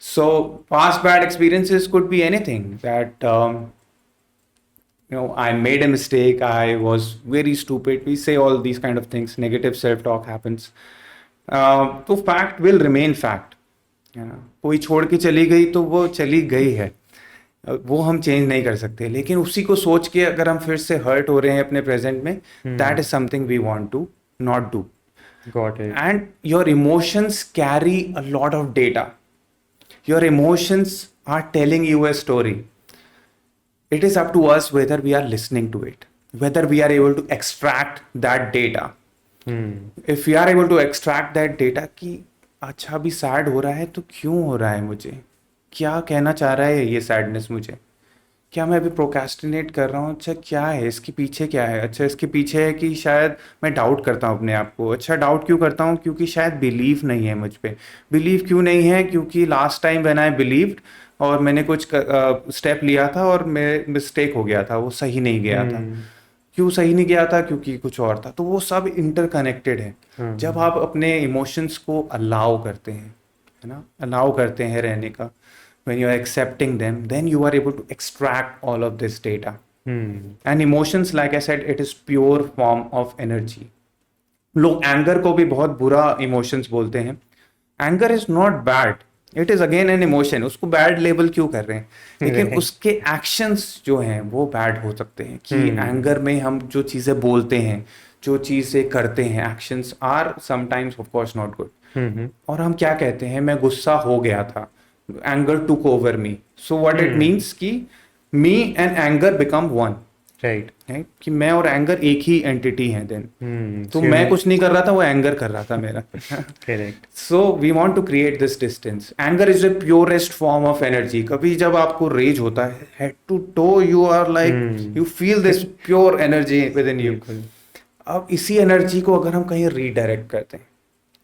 So past bad experiences could be anything that I made a mistake, I was very stupid, we say all these kind of things, negative self talk happens. तो fact will remain fact, है ना, कोई छोड़ के चली गई तो वो चली गई है. वो हम चेंज नहीं कर सकते, लेकिन उसी को सोच के अगर हम फिर से हर्ट हो रहे हैं अपने प्रेजेंट में, that is something we want to not do. Got it. And your emotions carry a lot of data. Your emotions are telling you a story. It is up to us whether we are listening to it, whether we are able to extract that data. If we are able to extract that data कि अच्छा अभी sad हो रहा है तो क्यों हो रहा है, मुझे क्या कहना चाह रहा है ये सैडनेस मुझे, क्या मैं अभी प्रोक्रेस्टिनेट कर रहा हूँ, अच्छा क्या है इसके पीछे, क्या है, अच्छा इसके पीछे है कि शायद मैं डाउट करता हूँ अपने आप को. अच्छा डाउट क्यों करता हूँ, क्योंकि शायद बिलीव नहीं है मुझ पे. बिलीव क्यों नहीं है, क्योंकि last time when I believed और मैंने कुछ स्टेप लिया था और मैं मिस्टेक हो गया था, वो सही नहीं गया था. क्यों सही नहीं गया था, क्योंकि कुछ और था. तो वो सब इंटरकनेक्टेड है. जब आप अपने इमोशंस को अलाउ करते हैं, है ना, अलाउ करते हैं रहने का, when you are accepting them, then you are able to extract all of this data. And emotions, like I said, it is pure form of energy. लोग एंगर को भी बहुत बुरा इमोशंस बोलते हैं. Anger is not bad, it is again an emotion. उसको bad label क्यों कर रहे हैं, लेकिन Right. उसके एक्शंस जो हैं वो बैड हो सकते हैं. कि एंगर में हम जो चीज़ें बोलते हैं, जो चीज़ें करते हैं, actions are sometimes of course not good. और हम क्या कहते हैं, मैं गुस्सा हो गया था, anger took over me. So what it means कि me and anger become one. Right. Right, कि मैं और एंगर एक ही एंटिटी हैं. देन तो So मैं कुछ नहीं कर रहा था, वो एंगर कर रहा था मेरा. correct. So we want to create this distance. Anger is the purest form of energy. कभी जब आपको रेज होता है, head to toe you are like, you feel this pure energy within you. बिल्कुल. अब इसी एनर्जी को अगर हम कहीं रीडायरेक्ट करते हैं,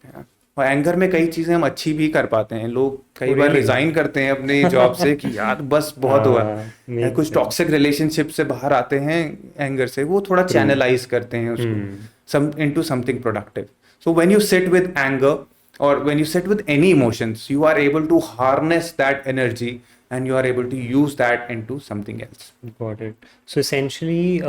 है ना? और एंगर में कई चीजें हम अच्छी भी कर पाते हैं. लोग कई बार Really? रिजाइन करते हैं अपनी जॉब से कि यार बस बहुत हुआ. makes कुछ sense. टॉक्सिक रिलेशनशिप से बाहर आते हैं एंगर से, वो थोड़ा True. चैनलाइज करते हैं उसको some into something productive. So when you sit with anger or when you sit with any emotions, you are able to harness that energy and you are able to use that into something else. Got it. So essentially,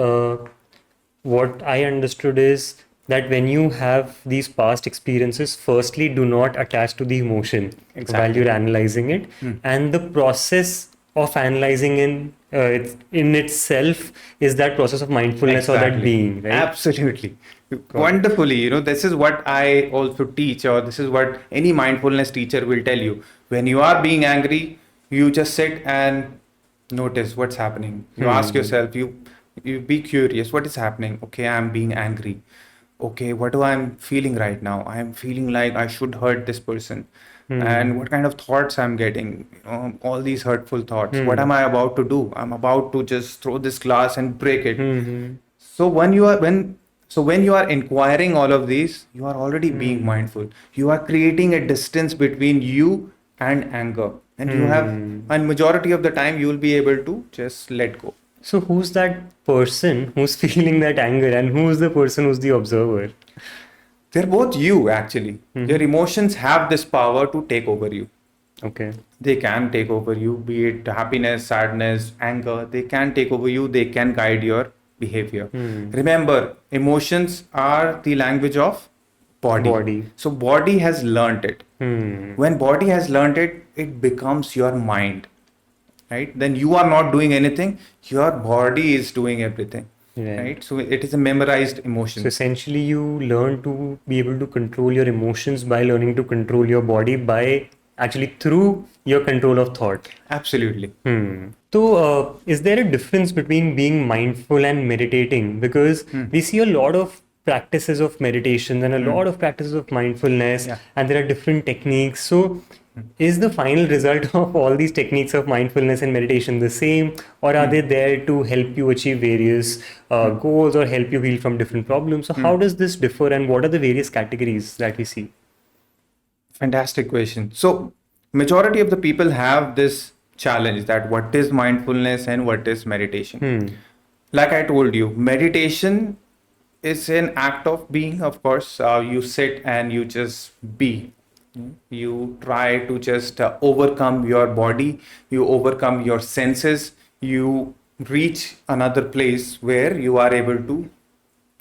what I understood is that when you have these past experiences, firstly, do not attach to the emotion while Exactly. you're analyzing it, and the process of analyzing in itself is that process of mindfulness or that Exactly. being, right? Absolutely. Wonderfully. You know, this is what I also teach, or this is what any mindfulness teacher will tell you. When you are being angry, you just sit and notice what's happening. You ask yourself, you be curious, what is happening? Okay, I'm being angry. Okay, what do I'm feeling right now? I'm feeling like I should hurt this person. And what kind of thoughts I'm getting? All these hurtful thoughts. What am I about to do? I'm about to just throw this glass and break it. So when you are inquiring all of these, you are already being mindful. You are creating a distance between you and anger, and you have, and majority of the time you will be able to just let go. So who's that person who's feeling that anger, and who's the person who's the observer? They're both you actually. Your emotions have this power to take over you. Okay. They can take over you, be it happiness, sadness, anger. They can take over you. They can guide your behavior. Remember, emotions are the language of body. So body has learnt it. When body has learnt it, it becomes your mind. Right? Then you are not doing anything. Your body is doing everything. Right? So it is a memorized emotion. So essentially, you learn to be able to control your emotions by learning to control your body by actually through your control of thought. Absolutely. So, is there a difference between being mindful and meditating? Because we see a lot of practices of meditation and a lot of practices of mindfulness, and there are different techniques. So, is the final result of all these techniques of mindfulness and meditation the same, or are they there to help you achieve various goals or help you heal from different problems? So, how does this differ, and what are the various categories that we see? Fantastic question. So majority of the people have this challenge that what is mindfulness and what is meditation. Like I told you, meditation is an act of being. Of course, you sit and you just be. You try to just overcome your body, you overcome your senses, you reach another place where you are able to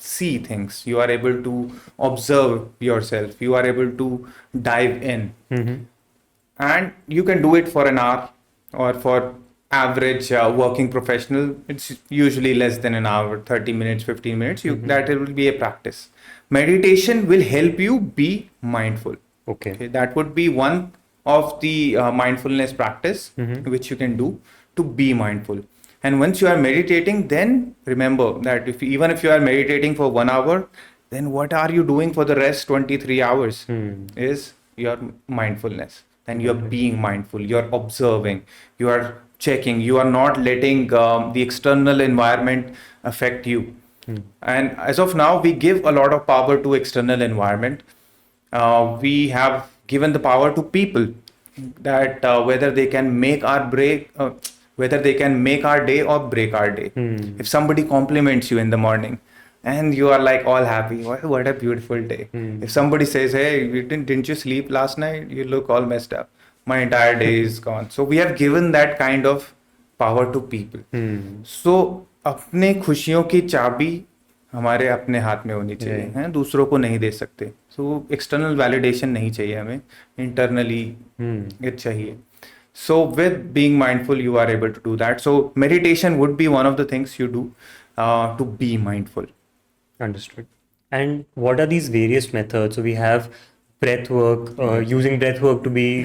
see things, you are able to observe yourself, you are able to dive in. And you can do it for an hour or for average working professional, it's usually less than an hour, 30 minutes, 15 minutes. That it will be a practice. Meditation will help you be mindful. Okay. Okay, that would be one of the mindfulness practice which you can do to be mindful. And once you are meditating, then remember that even if you are meditating for 1 hour, then what are you doing for the rest 23 hours is your mindfulness. Then you're being mindful, you're observing, you are checking, you are not letting the external environment affect you. And as of now, we give a lot of power to external environment. We have given the power to people that whether they can make our whether they can make our day or break our day. If somebody compliments you in the morning and you are like all happy, what a beautiful day. If somebody says, hey, didn't you sleep last night? You look all messed up. My entire day is gone. So we have given that kind of power to people. So अपने खुशियों की चाबी हमारे अपने हाथ में होनी चाहिए, हैं, दूसरों को नहीं दे सकते. सो एक्सटर्नल वैलिडेशन नहीं चाहिए हमें, इंटरनली इट चाहिए. So with being mindful, you are able to do that. So meditation would be one of the things you do to be mindful. Understood. And what are these various methods? So we have breath work, using breath work to be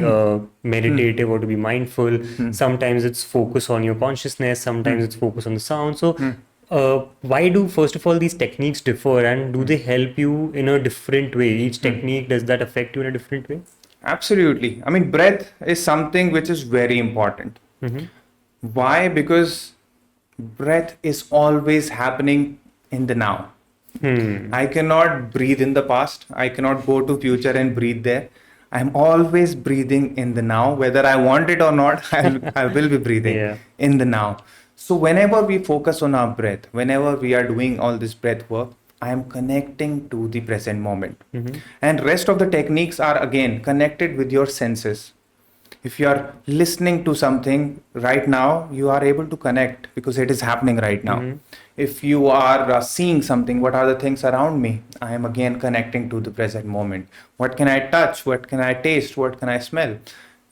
meditative or to be mindful. Sometimes it's focus on your consciousness, sometimes it's focus on the sound. So why do, first of all, these techniques differ, and do they help you in a different way? Each technique, does that affect you in a different way? Absolutely. I mean, breath is something which is very important. Why? Because breath is always happening in the now. I cannot breathe in the past. I cannot go to future and breathe there. I'm always breathing in the now. Whether I want it or not, I will be breathing in the now. So whenever we focus on our breath, whenever we are doing all this breath work, I am connecting to the present moment. And rest of the techniques are again connected with your senses. If you are listening to something right now, you are able to connect because it is happening right now. If you are seeing something, what are the things around me? I am again connecting to the present moment. What can I touch? What can I taste? What can I smell?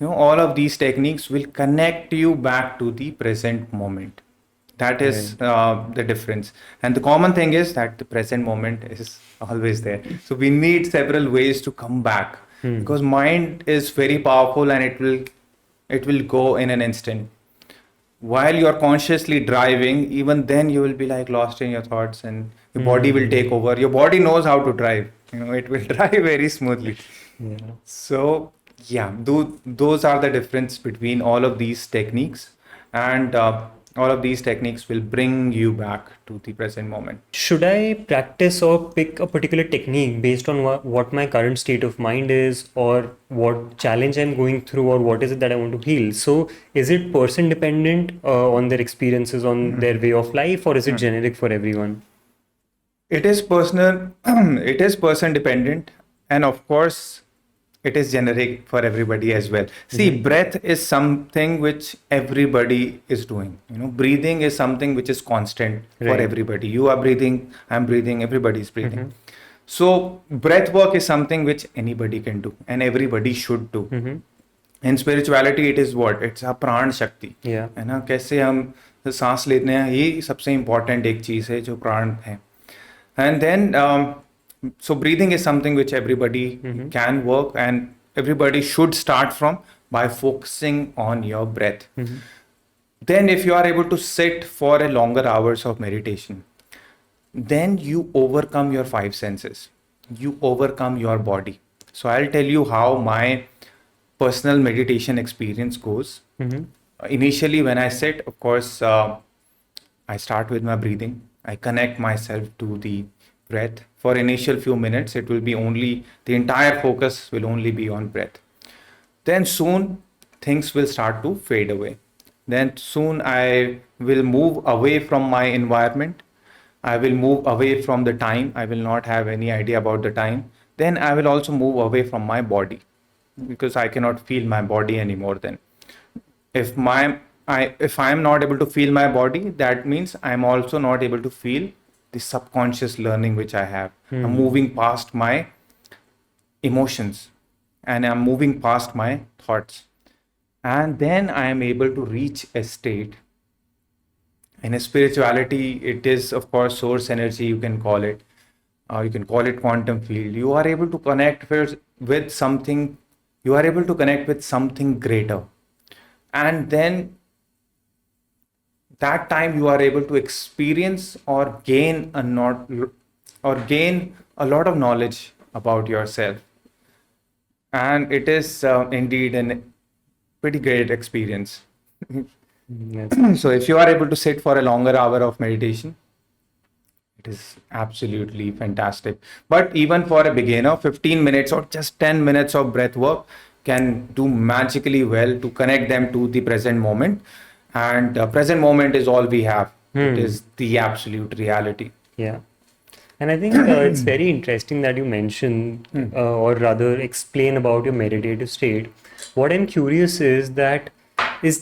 All of these techniques will connect you back to the present moment. That is the difference. And the common thing is that the present moment is always there. So we need several ways to come back. Because mind is very powerful and it will go in an instant. While you're consciously driving, even then you will be like lost in your thoughts and your body will take over. Your body knows how to drive. It will drive very smoothly. So those are the difference between all of these techniques, and all of these techniques will bring you back to the present moment. Should I practice or pick a particular technique based on what my current state of mind is, or what challenge I'm going through, or what is it that I want to heal? So is it person dependent on their experiences, on their way of life, or is it generic for everyone? It is personal, it is person dependent, and of course it is generic for everybody as well. See, breath is something which everybody is doing. Breathing is something which is constant for everybody. You are breathing, I'm breathing, everybody is breathing. So breath work is something which anybody can do and everybody should do. In spirituality, it is what? It's a प्राण शक्ति. है ना, कैसे हम सांस लेते हैं, ये सबसे important एक चीज है जो प्राण है. And then so breathing is something which everybody can work, and everybody should start from by focusing on your breath. Then if you are able to sit for a longer hours of meditation, then you overcome your five senses. You overcome your body. So I'll tell you how my personal meditation experience goes. Initially, when I sit, of course, I start with my breathing. I connect myself to the breath. For initial few minutes, it will be only, the entire focus will only be on breath. Then soon things will start to fade away. Then soon I will move away from my environment. I will move away from the time. I will not have any idea about the time. Then I will also move away from my body because I cannot feel my body anymore then. If I am not able to feel my body, that means I am also not able to feel the subconscious learning which I have. I'm moving past my emotions and I'm moving past my thoughts. And then I am able to reach a state. In a spirituality, it is, of course, source energy, you can call it. You can call it quantum field. You are able to connect with something, you are able to connect with something greater. And then that time you are able to experience or gain a not or gain a lot of knowledge about yourself. And it is indeed a pretty great experience. Yes. So if you are able to sit for a longer hour of meditation, it is absolutely fantastic. But even for a beginner, 15 minutes or just 10 minutes of breath work can do magically well to connect them to the present moment. And present moment is all we have. It Hmm. is the absolute reality. Yeah. And I think it's very interesting that you mention, or rather explain about your meditative state. What I'm curious is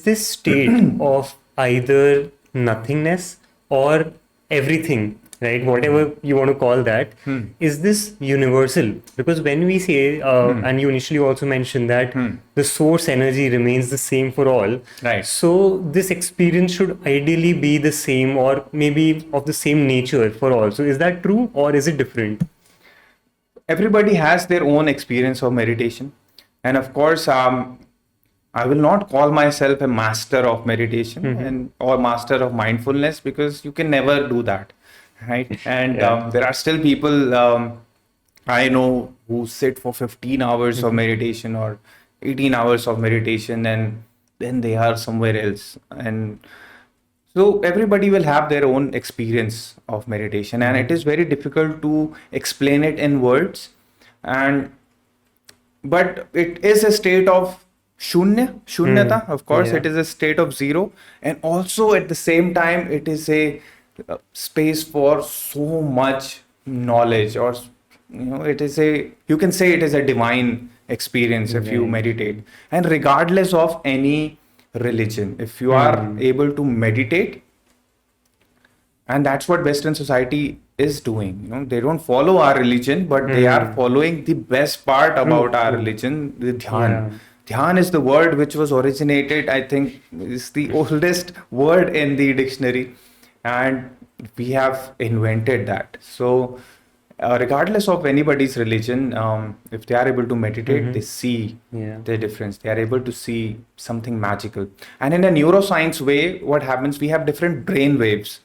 this state of either nothingness or everything, right? Whatever you want to call that, is this universal? Because when we say, and you initially also mentioned that the source energy remains the same for all. Right. So this experience should ideally be the same or maybe of the same nature for all. So is that true or is it different? Everybody has their own experience of meditation. And of course, I will not call myself a master of meditation and or master of mindfulness, because you can never do that, right? And Yeah. there are still people I know who sit for 15 hours of meditation or 18 hours of meditation, and then they are somewhere else. And so everybody will have their own experience of meditation, and it is very difficult to explain it in words. And but it is a state of shunyata. Of course, Yeah. it is a state of zero, and also at the same time, it is a space for so much knowledge, or it is a, you can say it is a divine experience if you Right. meditate. And regardless of any religion, if you are Hmm. able to meditate, and that's what Western society is doing, they don't follow our religion, but they are Hmm. following the best part True. about our True. religion, the dhyan. Yeah. Dhyan is the word which was originated, I think, is the oldest word in the dictionary, and we have invented that. So regardless of anybody's religion, if they are able to meditate, they see Yeah. the difference. They are able to see something magical. And in a neuroscience way, what happens, we have different brain waves.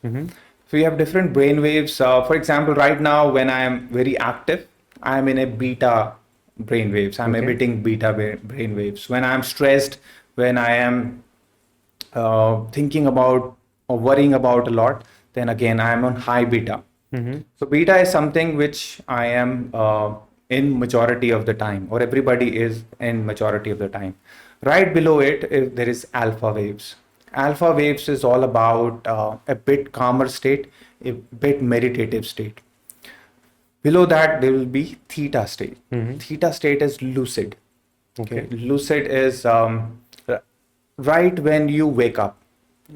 So you have different brain waves. For example, right now, when I am very active, I am in a beta brain waves. I'm Okay. emitting beta brain waves. When I'm stressed, when I am thinking about or worrying about a lot, then again, I'm on high beta. So beta is something which I am in majority of the time, or everybody is in majority of the time. Right below it, there is alpha waves. Alpha waves is all about a bit calmer state, a bit meditative state. Below that, there will be theta state. Theta state is lucid. Okay, Okay. lucid is right when you wake up,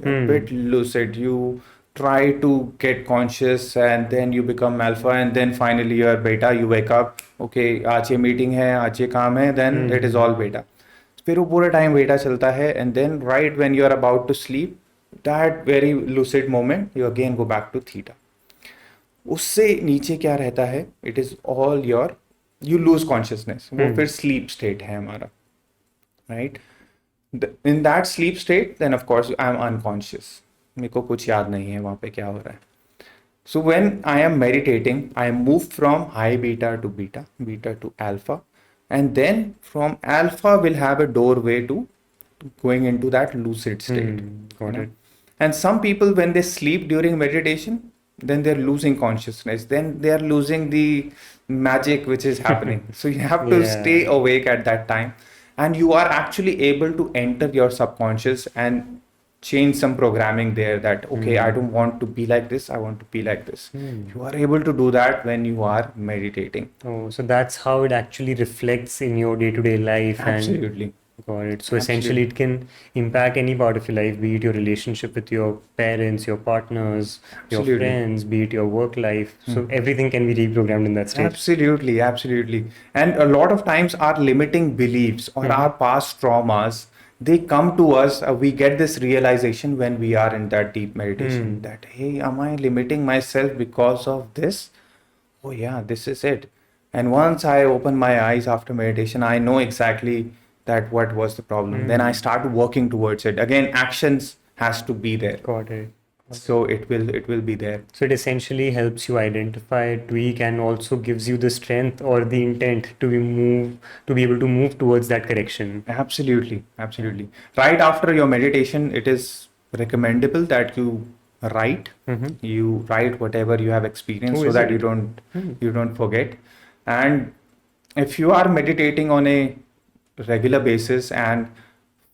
a bit lucid. You try to get conscious, and then you become alpha, and then finally you are beta. You wake up. Okay, आज ये meeting है, आज ये काम है. Then it is all beta. फिर वो पूरा टाइम बेटा चलता है, and then right when you are about to sleep, that very lucid moment, you again go back to theta. उससे नीचे क्या रहता है, it is all your, you lose consciousness, वो फिर स्लीप स्टेट है हमारा, right? In that sleep state, then of course I am unconscious, मेरे को कुछ याद नहीं है वहाँ पे क्या हो रहा है. So when I am meditating, I move from high beta to beta to alpha, and then from alpha will have a doorway to going into that lucid state. Got it. And some people, when they sleep during meditation, then they're losing consciousness. Then they are losing the magic which is happening. So you have to stay Yeah. awake at that time, and you are actually able to enter your subconscious and change some programming there, that okay, I don't want to be like this, I want to be like this. You are able to do that when you are meditating. Oh, so that's how it actually reflects in your day-to-day life. Absolutely. And got it. So essentially, it can impact any part of your life, be it your relationship with your parents, your partners, your Absolutely. friends, be it your work life. So everything can be reprogrammed in that state. Absolutely. And a lot of times our limiting beliefs or our past traumas they come to us. We get this realization when we are in that deep meditation Hmm. that, hey, am I limiting myself because of this? Oh, yeah, this is it. And once I open my eyes after meditation, I know exactly that what was the problem. Then I Hmm. start working towards it. Again, actions has to be there. Got it. Got it. So it will be there. So it essentially helps you identify, tweak, and also gives you the strength or the intent to be able to move towards that correction. Absolutely, Yeah. absolutely. Right after your meditation, it is recommendable that write Mm-hmm. you write whatever you have experienced Oh, so is that it? Hmm. you don't forget. And if you are meditating on a regular basis and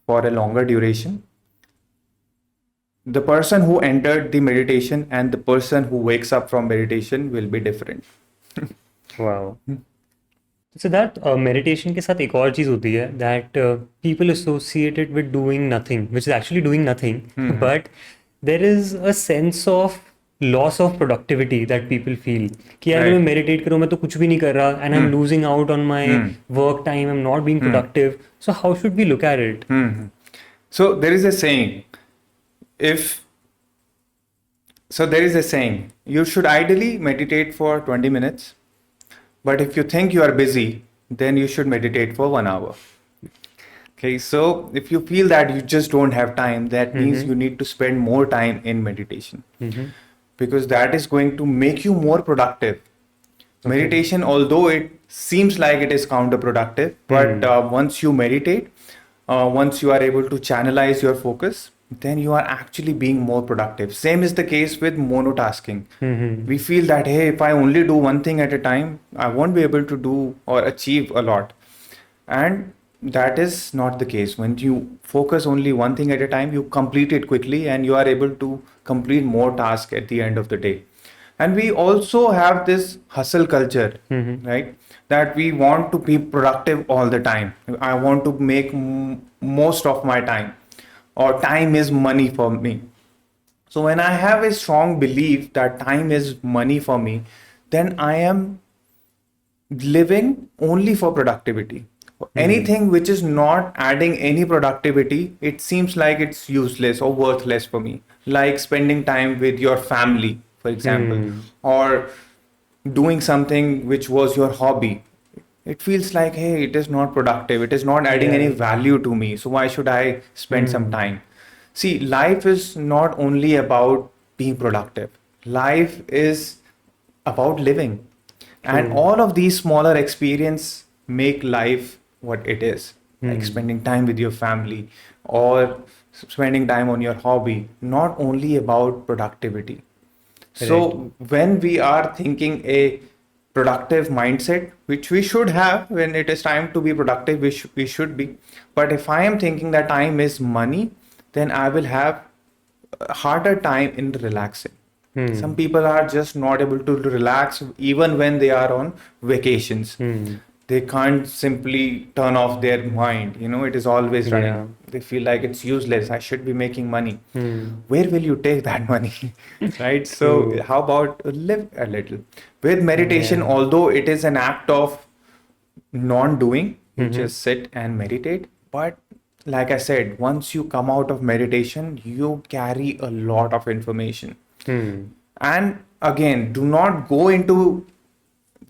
for a longer duration, the person who entered the meditation and the person who wakes up from meditation will be different. Wow. So that meditation के साथ एक और चीज़ होती है that people associate it with doing nothing, which is actually doing nothing, Hmm. but there is a sense of loss of productivity that people feel कि यार मैं Right. meditate करूँ मैं तो कुछ भी नहीं कर रहा and I'm Hmm. losing out on my Hmm. work time, I'm not being Hmm. productive. So how should we look at it? Hmm. So there is a saying, if there is a saying, you should ideally meditate for 20 minutes, but if you think you are busy, then you should meditate for 1 hour. Okay, so if you feel that you just don't have time, that means Mm-hmm. you need to spend more time in meditation, Mm-hmm. because that is going to make you more productive. Okay. Meditation, although it seems like it is counterproductive, but Hmm. once you meditate, once you are able to channelize your focus, then you are actually being more productive. Same is the case with monotasking. Mm-hmm. We feel that, hey, if I only do one thing at a time, I won't be able to do or achieve a lot. And that is not the case. When you focus only one thing at a time, you complete it quickly and you are able to complete more tasks at the end of the day. And we also have this hustle culture, Mm-hmm. right? That we want to be productive all the time. I want to make most of my time, or time is money for me. So when I have a strong belief that time is money for me, then I am living only for productivity. Hmm. Anything which is not adding any productivity, it seems like it's useless or worthless for me. Like spending time with your family, for example, Hmm. or doing something which was your hobby. It feels like, hey, it is not productive. It is not adding any Yeah. value to me. So why should I spend some Hmm. time? See, life is not only about being productive. Life is about living, and True. all of these smaller experience make life what it is, like Hmm. spending time with your family or spending time on your hobby, not only about productivity. Correct. So when we are thinking a productive mindset, which we should have when it is time to be productive, we should be. But if I am thinking that time is money, then I will have a harder time in relaxing. Some Hmm. people are just not able to relax even when they are on vacations. Hmm. They can't simply turn off their mind. It is always running. Yeah. They feel like it's useless. I should be making money. Hmm. Where will you take that money? Right? So, True. how about live a little? With meditation, Yeah. although it is an act of non doing, you Mm-hmm. just sit and meditate. But like I said, once you come out of meditation, you carry a lot of information. Hmm. And again, do not go into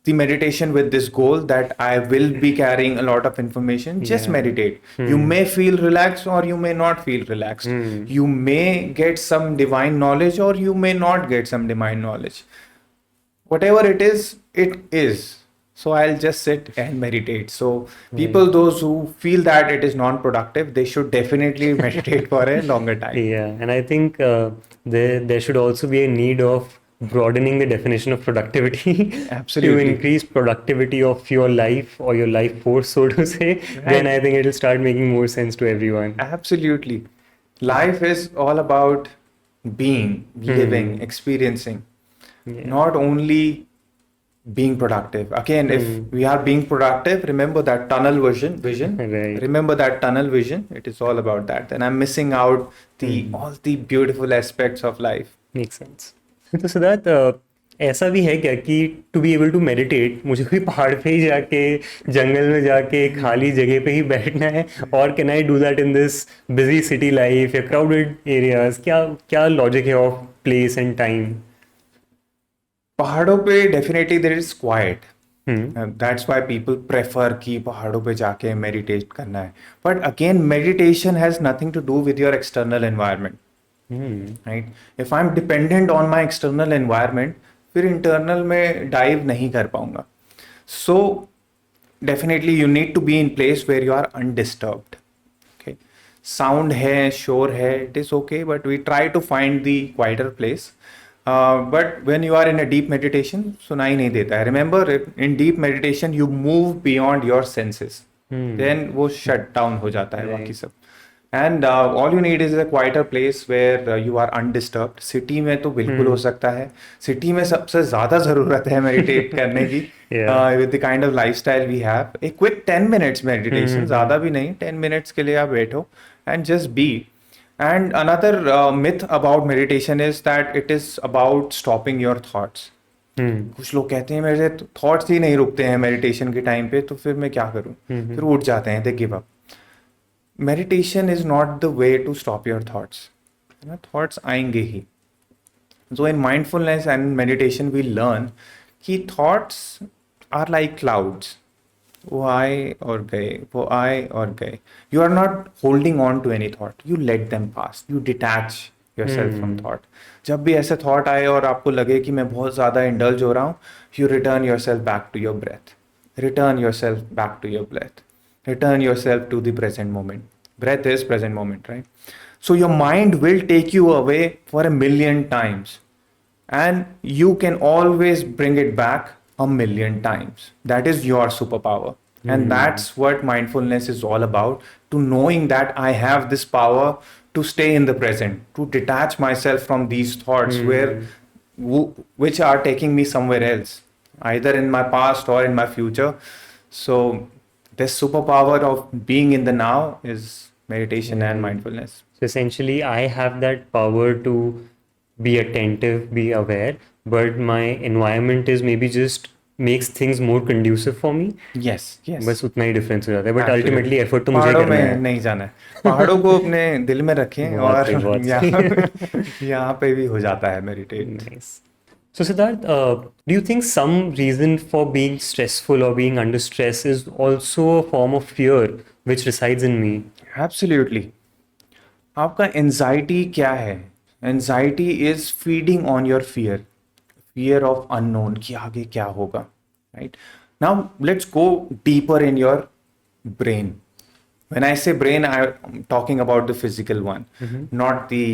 the meditation with this goal that I will be carrying a lot of information. Just Yeah. meditate. You Hmm. may feel relaxed or you may not feel relaxed. Hmm. You may get some divine knowledge or you may not get some divine knowledge. Whatever it is, it is. So I'll just sit and meditate. So Right. people, those who feel that it is non-productive, they should definitely meditate for a longer time. Yeah, and I think there should also be a need of broadening the definition of productivity to Absolutely. increase productivity of your life or your life force, so to say. Then I Right. think it'll start making more sense to everyone. Absolutely. Life is all about being, living, Hmm. experiencing, Yeah. not only being productive. Again, if Hmm. we are being productive, remember that tunnel vision. Right. Remember that tunnel vision. It is all about that. Then I'm missing out the Hmm. all the beautiful aspects of life. Makes sense. So that ऐसा भी है क्या कि to be able to meditate मुझे कोई पहाड़ पे ही जाके, जंगल में जाके, खाली जगह पे ही बैठना है, और can I do that in this busy city life या क्राउडेड एरियाज? क्या क्या लॉजिक है ऑफ प्लेस एंड टाइम? पहाड़ों पे definitely there is quiet, hmm. That's why people prefer कि पहाड़ों पे जाके मेडिटेट करना है. But again meditation has nothing to do with your external environment, hmm. Right? If I am dependent on my external environment, फिर internal में dive नहीं कर पाऊंगा. So definitely you need to be in place where you are undisturbed. Okay. Sound है, शोर है, it is okay, but we try to find the quieter place. But when you are in a deep meditation, सुनाई नहीं देता है. Remember, in deep meditation, you move beyond your senses. Hmm. Then वो shut down हो जाता है बाकी right. सब. And all you need is a quieter place where you are undisturbed. City में तो बिल्कुल हो हम्म। सकता है. सिटी में सबसे ज़्यादा ज़रूरत है मेडिटेट करने की. या। With the kind of lifestyle we have, a quick 10 minutes meditation, ज़्यादा भी नहीं, 10 minutes के लिए आप बैठो and just be. And another myth about meditation is that it is about stopping your thoughts. हम्म। कुछ लोग कहते हैं मेरे थॉट्स ही नहीं रुकते हैं मेडिटेशन के टाइम पे, तो फिर मैं क्या करूं? फिर उठ जाते हैं, they give up. Meditation is not the way to stop your thoughts. है ना, थॉट्स आएंगे ही. So in mindfulness and meditation we learn कि थॉट्स आर लाइक क्लाउड्स. वो आए और गए, वो आए और गए. You are not holding on to any thought, you let them pass, you detach yourself from thought. जब भी ऐसे थॉट आए और आपको लगे कि मैं बहुत ज़्यादा इंडल्ज हो रहा हूँ, you return yourself back to your breath. Return yourself back to your breath. Return yourself to the present moment. Breath is present moment, right? So your mind will take you away for a million times, and you can always bring it back a million times. That is your superpower. And that's what mindfulness is all about, to knowing that I have this power to stay in the present, to detach myself from these thoughts which are taking me somewhere else, either in my past or in my future. So this superpower of being in the now is meditation and mindfulness. So essentially, I have that power to be attentive, be aware, but my environment is maybe just makes things more conducive for me. Yes, yes. बस उतना ही difference हो जाता है, but Absolutely. Ultimately effort तो मुझे पहाड़ों करना में है. नहीं जाना है. पहाड़ों को अपने दिल में रखें बहुत और सही, बहुत यहाँ सही. यहाँ पे भी हो जाता है meditate. Nice. So Siddharth, do you think some reason for being stressful or being under stress is also a form of fear which resides in me? Absolutely. आपका एंजाइटी क्या है? Anxiety is feeding on your fear, fear of unknown, कि आगे क्या होगा, right? Now let's go deeper in your brain. When I say brain, I'm talking about the physical one, not the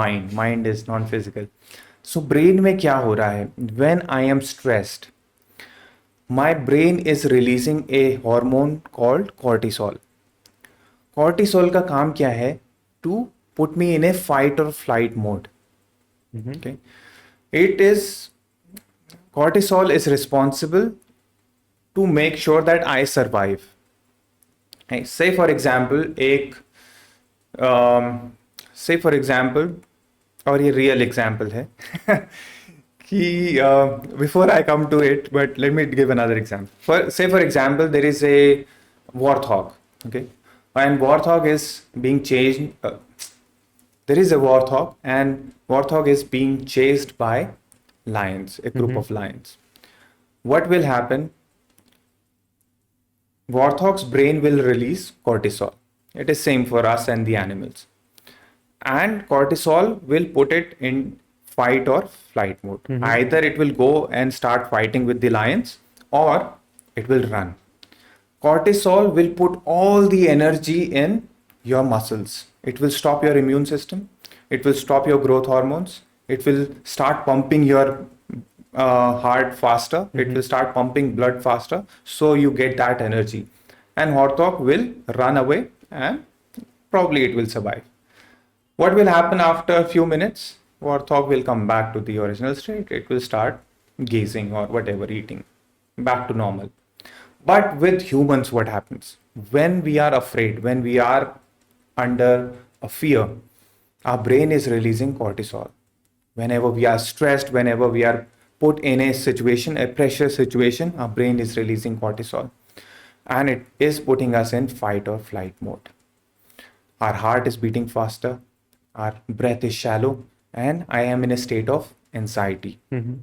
mind. Mind is non-physical. So brain में क्या हो रहा है? When I am stressed, my brain is releasing a hormone called cortisol. Cortisol का काम क्या है? To put me in a fight or flight mode. Okay. It is, cortisol is responsible to make sure that I survive. Say for example, say for example, और ये real example है कि before I come to it, but let me give another example. Say for example, there is a warthog, okay, and warthog is being chased. There is a warthog, and warthog is being chased by lions, a group of lions. What will happen? Warthog's brain will release cortisol. It is same for us and the animals. And cortisol will put it in fight or flight mode. Either it will go and start fighting with the lions, or it will run. Cortisol will put all the energy in your muscles. It will stop your immune system. It will stop your growth hormones. It will start pumping your heart faster. It will start pumping blood faster, so you get that energy, and warthog will run away, and probably it will survive. What will happen after a few minutes? Warthog will come back to the original state. It will start gazing or whatever, eating, back to normal. But with humans, what happens? When we are afraid, when we are under a fear, our brain is releasing cortisol. Whenever we are stressed, whenever we are put in a situation, a pressure situation, our brain is releasing cortisol, and it is putting us in fight or flight mode. Our heart is beating faster, our breath is shallow, and I am in a state of anxiety. Mm-hmm.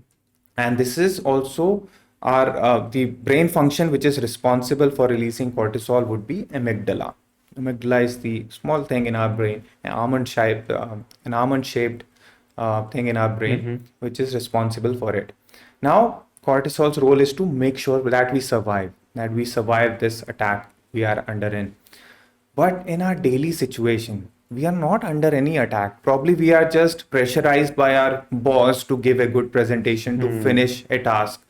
And this is also our the brain function which is responsible for releasing cortisol would be amygdala. Amygdala is the small thing in our brain, an almond shaped thing in our brain, Mm-hmm. which is responsible for it. Now, cortisol's role is to make sure that we survive this attack we are under in. But in our daily situation, we are not under any attack. Probably we are just pressurized by our boss to give a good presentation, to finish a task.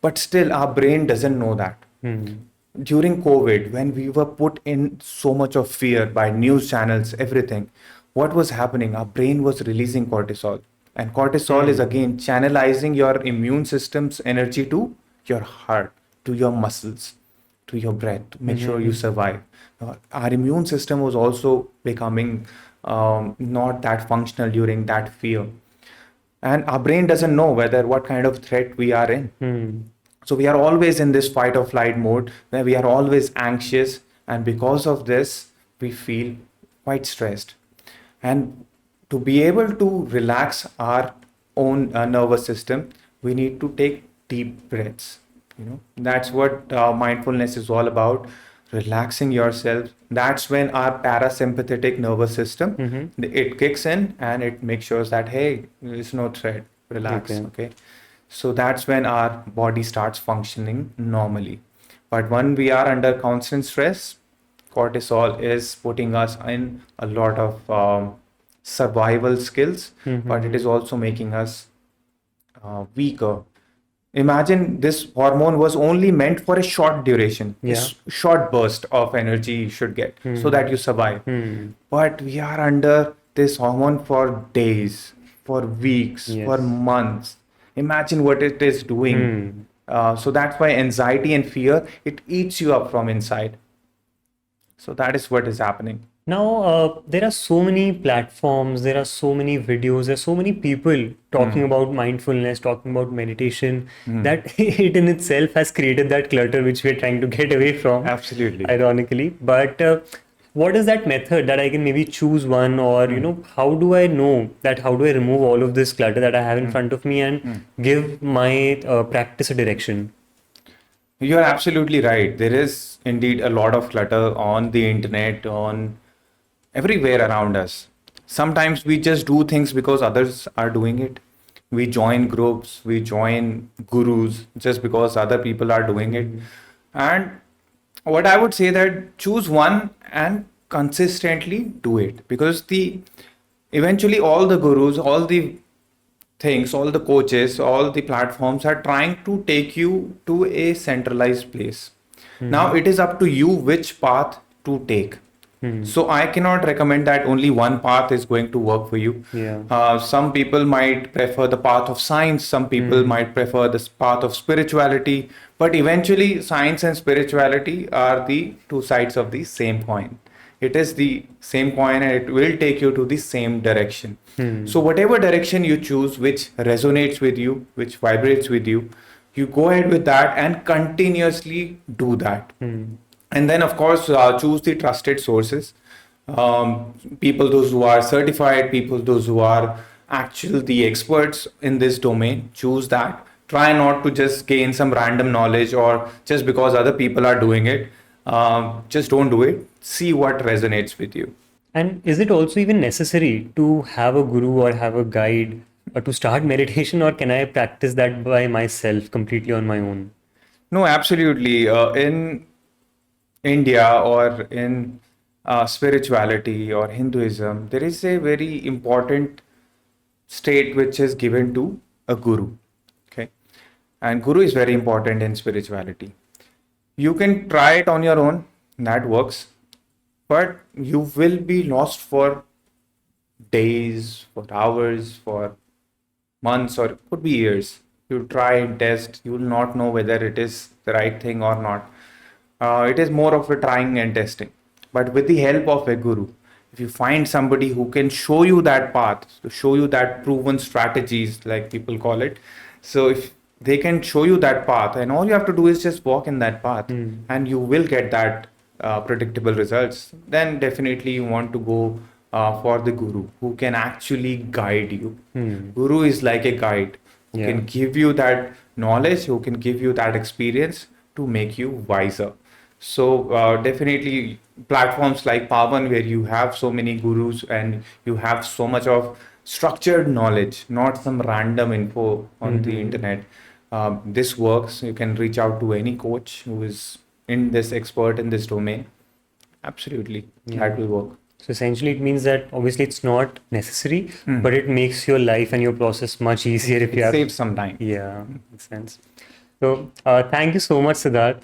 But still, our brain doesn't know that. Mm-hmm. During COVID, when we were put in so much of fear by news channels, everything, what was happening? Our brain was releasing cortisol. And cortisol is again channelizing your immune system's energy to your heart, to your muscles, to your breath, to make sure you survive. Our immune system was also becoming not that functional during that fear. And our brain doesn't know whether what kind of threat we are in. Mm-hmm. So we are always in this fight or flight mode where we are always anxious, and because of this, we feel quite stressed. And to be able to relax our own nervous system, we need to take deep breaths. That's what mindfulness is all about. Relaxing yourself. That's when our parasympathetic nervous system it kicks in and it makes sure that hey, there is no threat. Relax. Okay. Okay. So that's when our body starts functioning normally. But when we are under constant stress, cortisol is putting us in a lot of survival skills, but it is also making us weaker. Imagine this hormone was only meant for a short duration, Yeah. short burst of energy you should get so that you survive. But we are under this hormone for days, for weeks, for Yes. months. Imagine what it is doing. So that's why anxiety and fear, it eats you up from inside. So that is what is happening. Now, there are so many platforms, there are so many videos, there are so many people talking about mindfulness, talking about meditation, that it in itself has created that clutter which we're trying to get away from, Absolutely. ironically. But what is that method that I can maybe choose one, or, how do I know that, how do I remove all of this clutter that I have in front of me and give my practice a direction? You're absolutely right. There is indeed a lot of clutter on the internet, on everywhere around us. Sometimes we just do things because others are doing it. We join groups, we join gurus just because other people are doing it. And what I would say that choose one and consistently do it, because the eventually all the gurus, all the things, all the coaches, all the platforms are trying to take you to a centralized place. Now it is up to you which path to take. So I cannot recommend that only one path is going to work for you. Yeah. Some people might prefer the path of science, some people might prefer the path of spirituality, but eventually science and spirituality are the two sides of the same coin. It is the same coin and it will take you to the same direction. So whatever direction you choose, which resonates with you, which vibrates with you, you go ahead with that and continuously do that. And then, of course, choose the trusted sources. People, those who are certified, people, those who are actually the experts in this domain, choose that. Try not to just gain some random knowledge or just because other people are doing it. Just don't do it. See what resonates with you. And is it also even necessary to have a guru or have a guide to start meditation, or can I practice that by myself completely on my own? No, absolutely. In India or in spirituality or Hinduism, there is a very important state which is given to a guru. Okay. And guru is very important in spirituality. You can try it on your own, that works, but you will be lost for days, for hours, for months, or it could be years. You try and test, you will not know whether it is the right thing or not. It is more of a trying and testing. But with the help of a guru, if you find somebody who can show you that path, to show you that proven strategies, like people call it, So if they can show you that path, and all you have to do is just walk in that path, and you will get that predictable results, then definitely you want to go for the guru who can actually guide you. Guru is like a guide who Yeah. can give you that knowledge, who can give you that experience to make you wiser. So definitely platforms like Paavan, where you have so many gurus and you have so much of structured knowledge, not some random info on the internet. This works. You can reach out to any coach who is in this expert in this domain. Absolutely, that will work. So essentially, it means that obviously it's not necessary, but it makes your life and your process much easier if you It have. saves some time. Yeah, makes sense. So thank you so much, Siddharth,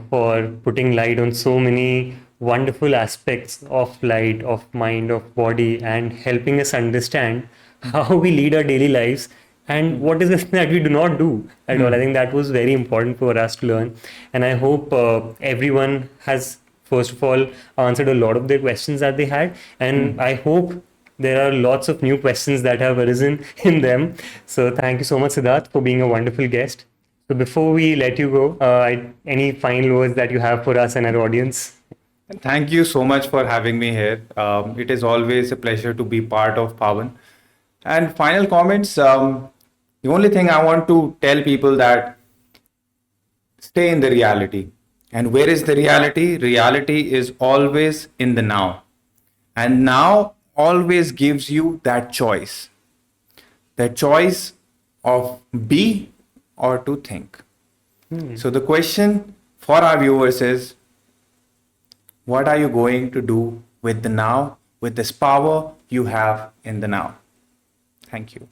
for putting light on so many wonderful aspects of light, of mind, of body, and helping us understand how we lead our daily lives and what is it that we do not do at all. I think that was very important for us to learn. And I hope everyone has, first of all, answered a lot of their questions that they had. And I hope there are lots of new questions that have arisen in them. So thank you so much, Siddharth, for being a wonderful guest. So before we let you go, any final words that you have for us and our audience? Thank you so much for having me here. It is always a pleasure to be part of Paavan. And final comments. The only thing I want to tell people that stay in the reality. And where is the reality? Reality is always in the now. And now always gives you that choice. The choice of be or to think. So the question for our viewers is, what are you going to do with the now, with this power you have in the now? Thank you.